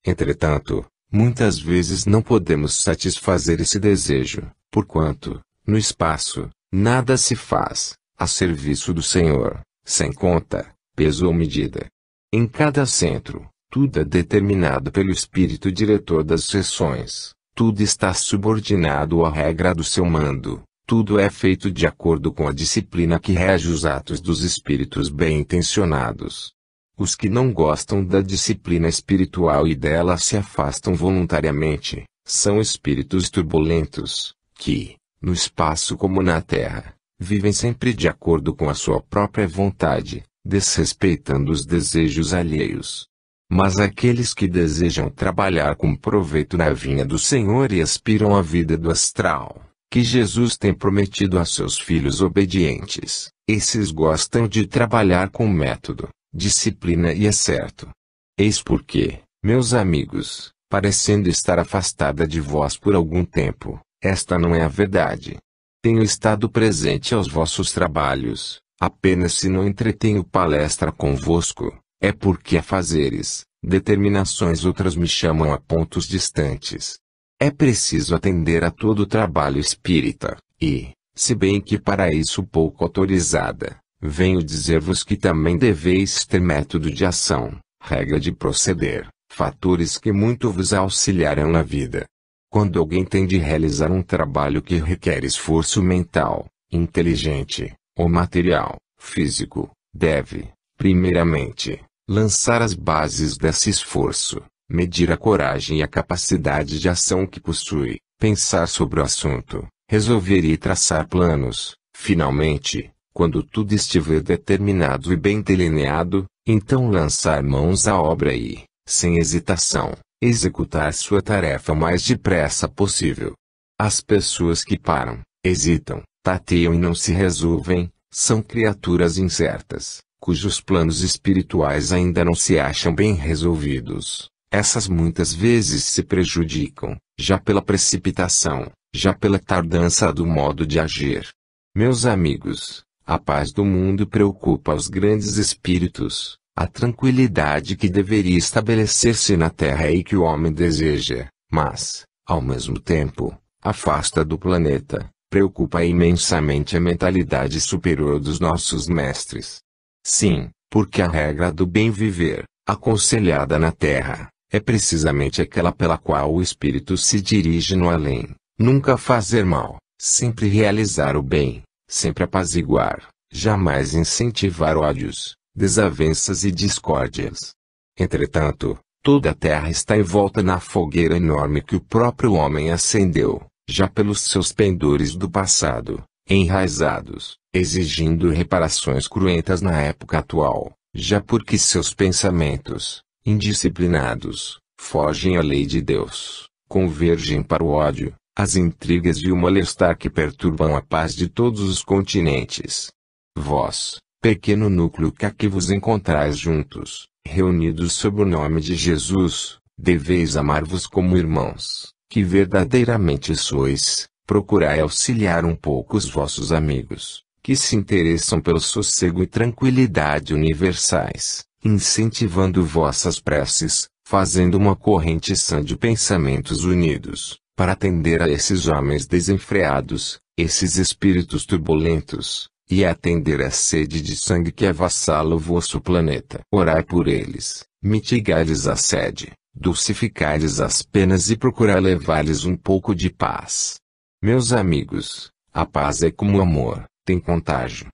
Entretanto, muitas vezes não podemos satisfazer esse desejo, porquanto, no espaço, nada se faz, a serviço do Senhor, sem conta, peso ou medida. Em cada centro, tudo é determinado pelo espírito diretor das seções, tudo está subordinado à regra do seu mando, Tudo é feito de acordo com a disciplina que rege os atos dos espíritos bem-intencionados. Os que não gostam da disciplina espiritual e dela se afastam voluntariamente, são espíritos turbulentos, que, no espaço como na terra, vivem sempre de acordo com a sua própria vontade, desrespeitando os desejos alheios. Mas aqueles que desejam trabalhar com proveito na vinha do Senhor e aspiram à vida do astral, que Jesus tem prometido a seus filhos obedientes, esses gostam de trabalhar com método, disciplina e acerto. Eis porque, meus amigos, parecendo estar afastada de vós por algum tempo, esta não é a verdade. Tenho estado presente aos vossos trabalhos, apenas se não entretenho palestra convosco, é porque a fazeres, determinações outras me chamam a pontos distantes. É preciso atender a todo o trabalho espírita, e, se bem que para isso pouco autorizada, venho dizer-vos que também deveis ter método de ação, regra de proceder, fatores que muito vos auxiliarão na vida. Quando alguém tem de realizar um trabalho que requer esforço mental, inteligente, ou material, físico, deve, primeiramente, lançar as bases desse esforço, medir a coragem e a capacidade de ação que possui, pensar sobre o assunto, resolver e traçar planos. Finalmente, quando tudo estiver determinado e bem delineado, então lançar mãos à obra e, sem hesitação, executar sua tarefa o mais depressa possível. As pessoas que param, hesitam, tateiam e não se resolvem, são criaturas incertas, cujos planos espirituais ainda não se acham bem resolvidos. Essas muitas vezes se prejudicam, já pela precipitação, já pela tardança do modo de agir. Meus amigos, a paz do mundo preocupa os grandes espíritos. A tranquilidade que deveria estabelecer-se na terra é que o homem deseja, mas, ao mesmo tempo, afasta do planeta, preocupa imensamente a mentalidade superior dos nossos mestres. Sim, porque a regra do bem viver, aconselhada na terra, é precisamente aquela pela qual o espírito se dirige no além: nunca fazer mal, sempre realizar o bem, sempre apaziguar, jamais incentivar ódios, desavenças e discórdias. Entretanto, toda a terra está envolta na fogueira enorme que o próprio homem acendeu, já pelos seus pendores do passado, enraizados, exigindo reparações cruentas na época atual, já porque seus pensamentos, indisciplinados, fogem à lei de Deus, convergem para o ódio, as intrigas e o molestar que perturbam a paz de todos os continentes. Vós, pequeno núcleo que aqui vos encontrais juntos, reunidos sob o nome de Jesus, deveis amar-vos como irmãos, que verdadeiramente sois. Procurai auxiliar um pouco os vossos amigos, que se interessam pelo sossego e tranquilidade universais, incentivando vossas preces, fazendo uma corrente sã de pensamentos unidos, para atender a esses homens desenfreados, esses espíritos turbulentos, e atender a sede de sangue que avassala o vosso planeta. Orai por eles, mitigai-lhes a sede, dulcificai-lhes as penas e procurai levar-lhes um pouco de paz. Meus amigos, a paz é como o amor, tem contágio.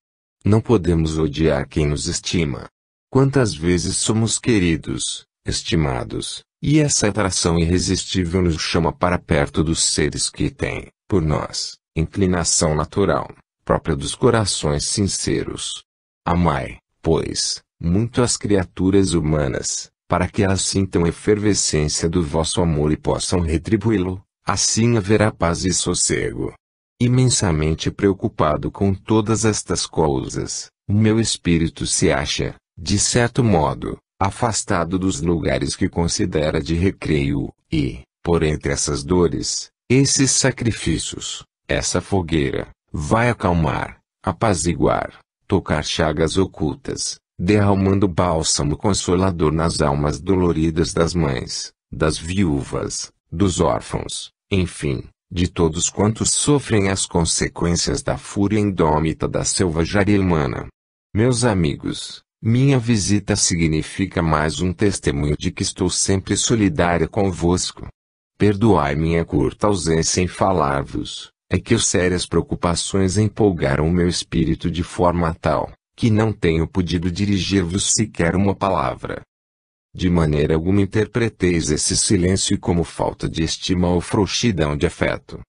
Não podemos odiar quem nos estima. Quantas vezes somos queridos, estimados, e essa atração irresistível nos chama para perto dos seres que têm, por nós, inclinação natural, própria dos corações sinceros. Amai, pois, muito as criaturas humanas, para que elas sintam a efervescência do vosso amor e possam retribuí-lo. Assim haverá paz e sossego. Imensamente preocupado com todas estas coisas, o meu espírito se acha, de certo modo, afastado dos lugares que considera de recreio, e, por entre essas dores, esses sacrifícios, essa fogueira, vai acalmar, apaziguar, tocar chagas ocultas, derramando bálsamo consolador nas almas doloridas das mães, das viúvas, dos órfãos, enfim, de todos quantos sofrem as consequências da fúria indômita da selvageria humana. Meus amigos, minha visita significa mais um testemunho de que estou sempre solidária convosco. Perdoai minha curta ausência em falar-vos, É que sérias preocupações empolgaram o meu espírito de forma tal, que não tenho podido dirigir-vos sequer uma palavra. De maneira alguma interpreteis esse silêncio como falta de estima ou frouxidão de afeto.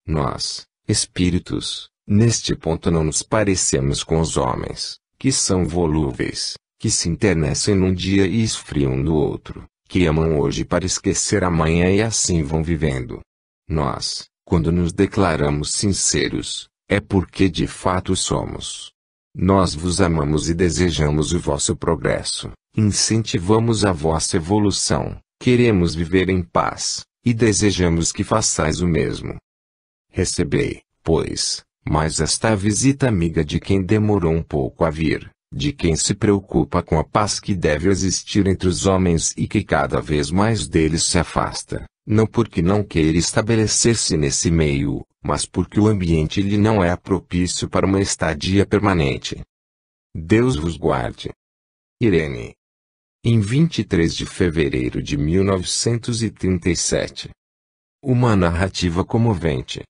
Nós, espíritos, neste ponto não nos parecemos com os homens, que são volúveis, que se enternecem num dia e esfriam no outro, que amam hoje para esquecer amanhã e assim vão vivendo. Nós, quando nos declaramos sinceros, é porque de fato somos. Nós vos amamos e desejamos o vosso progresso, incentivamos a vossa evolução, queremos viver em paz, e desejamos que façais o mesmo. Recebei, pois, mais esta visita amiga de quem demorou um pouco a vir, de quem se preocupa com a paz que deve existir entre os homens e que cada vez mais deles se afasta, não porque não queira estabelecer-se nesse meio, mas porque o ambiente lhe não é propício para uma estadia permanente. Deus vos guarde. Irene. Em 23 de fevereiro de 1937. Uma narrativa comovente.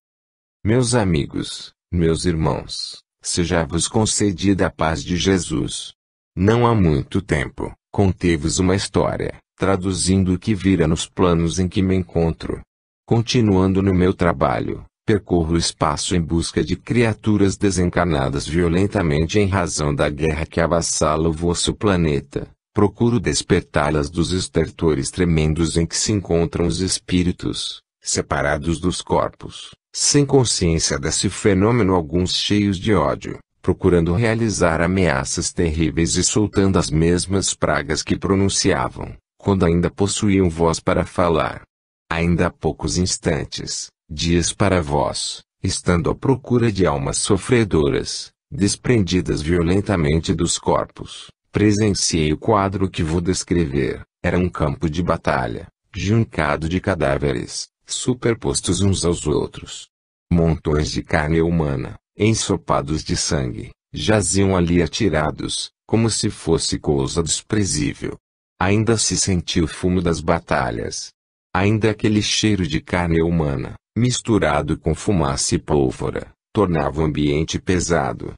Meus amigos, meus irmãos, seja-vos concedida a paz de Jesus. Não há muito tempo, contei-vos uma história, traduzindo o que vira nos planos em que me encontro. Continuando no meu trabalho, percorro o espaço em busca de criaturas desencarnadas violentamente em razão da guerra que avassala o vosso planeta. Procuro despertá-las dos estertores tremendos em que se encontram os espíritos, separados dos corpos, sem consciência desse fenômeno, alguns cheios de ódio, procurando realizar ameaças terríveis e soltando as mesmas pragas que pronunciavam, quando ainda possuíam voz para falar. Ainda há poucos instantes, dias para vós, estando à procura de almas sofredoras, desprendidas violentamente dos corpos, presenciei o quadro que vou descrever. Era um campo de batalha, juncado de cadáveres, superpostos uns aos outros. Montões de carne humana, ensopados de sangue, jaziam ali atirados, como se fosse coisa desprezível. Ainda se sentia o fumo das batalhas. Ainda aquele cheiro de carne humana, misturado com fumaça e pólvora, tornava o ambiente pesado.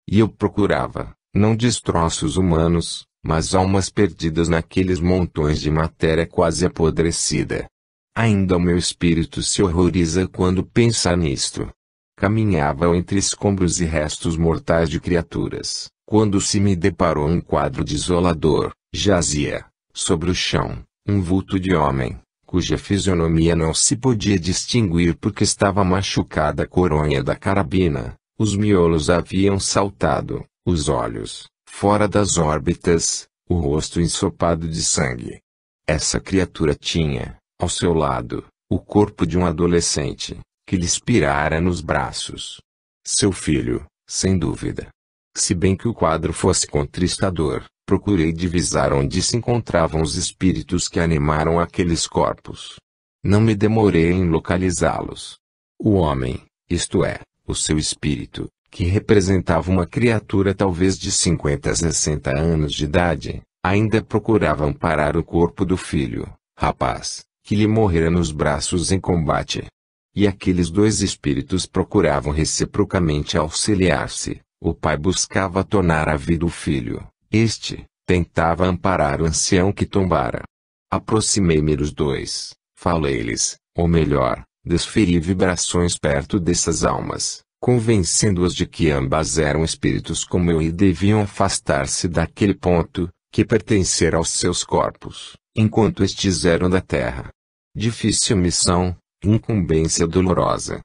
E eu procurava, não destroços humanos, mas almas perdidas naqueles montões de matéria quase apodrecida. Ainda o meu espírito se horroriza quando pensa nisto. Caminhava entre escombros e restos mortais de criaturas, quando se me deparou um quadro desolador. Jazia, sobre o chão, um vulto de homem, cuja fisionomia não se podia distinguir porque estava machucada a coronha da carabina, os miolos haviam saltado, os olhos, fora das órbitas, o rosto ensopado de sangue. Essa criatura tinha, ao seu lado, o corpo de um adolescente, que lhe expirara nos braços. Seu filho, sem dúvida. Se bem que o quadro fosse contristador, procurei divisar onde se encontravam os espíritos que animaram aqueles corpos. Não me demorei em localizá-los. O homem, isto é, o seu espírito, que representava uma criatura talvez de 50 a 60 anos de idade, ainda procurava amparar o corpo do filho, rapaz, que lhe morrera nos braços em combate. E aqueles dois espíritos procuravam reciprocamente auxiliar-se. O pai buscava tornar a vida o filho, este tentava amparar o ancião que tombara. Aproximei-me dos dois, falei-lhes, ou melhor, desferi vibrações perto dessas almas, convencendo-as de que ambas eram espíritos como eu e deviam afastar-se daquele ponto, que pertencera aos seus corpos, enquanto estes eram da terra. Difícil missão, incumbência dolorosa.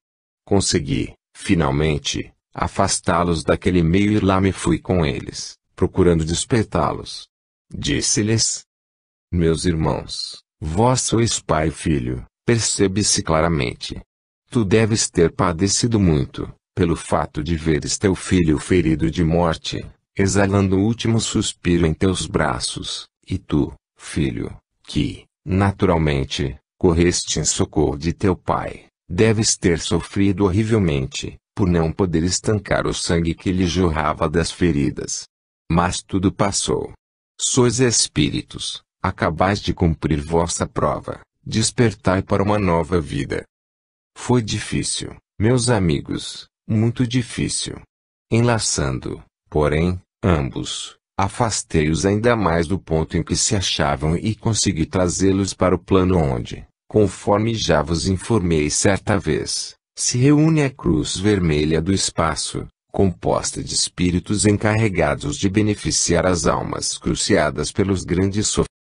Consegui, finalmente, afastá-los daquele meio e lá me fui com eles, procurando despertá-los. Disse-lhes: meus irmãos, vós sois pai e filho, percebe-se claramente. Tu deves ter padecido muito, pelo fato de veres teu filho ferido de morte, exalando o último suspiro em teus braços, e tu, filho, que, naturalmente, correste em socorro de teu pai, deves ter sofrido horrivelmente, por não poder estancar o sangue que lhe jorrava das feridas. Mas tudo passou. Sois espíritos, acabais de cumprir vossa prova, despertai para uma nova vida. Foi difícil, Meus amigos, muito difícil. Enlaçando, porém, ambos, afastei-os ainda mais do ponto em que se achavam e consegui trazê-los para o plano onde, conforme já vos informei certa vez, se reúne a cruz vermelha do espaço, composta de espíritos encarregados de beneficiar as almas cruciadas pelos grandes sofrimentos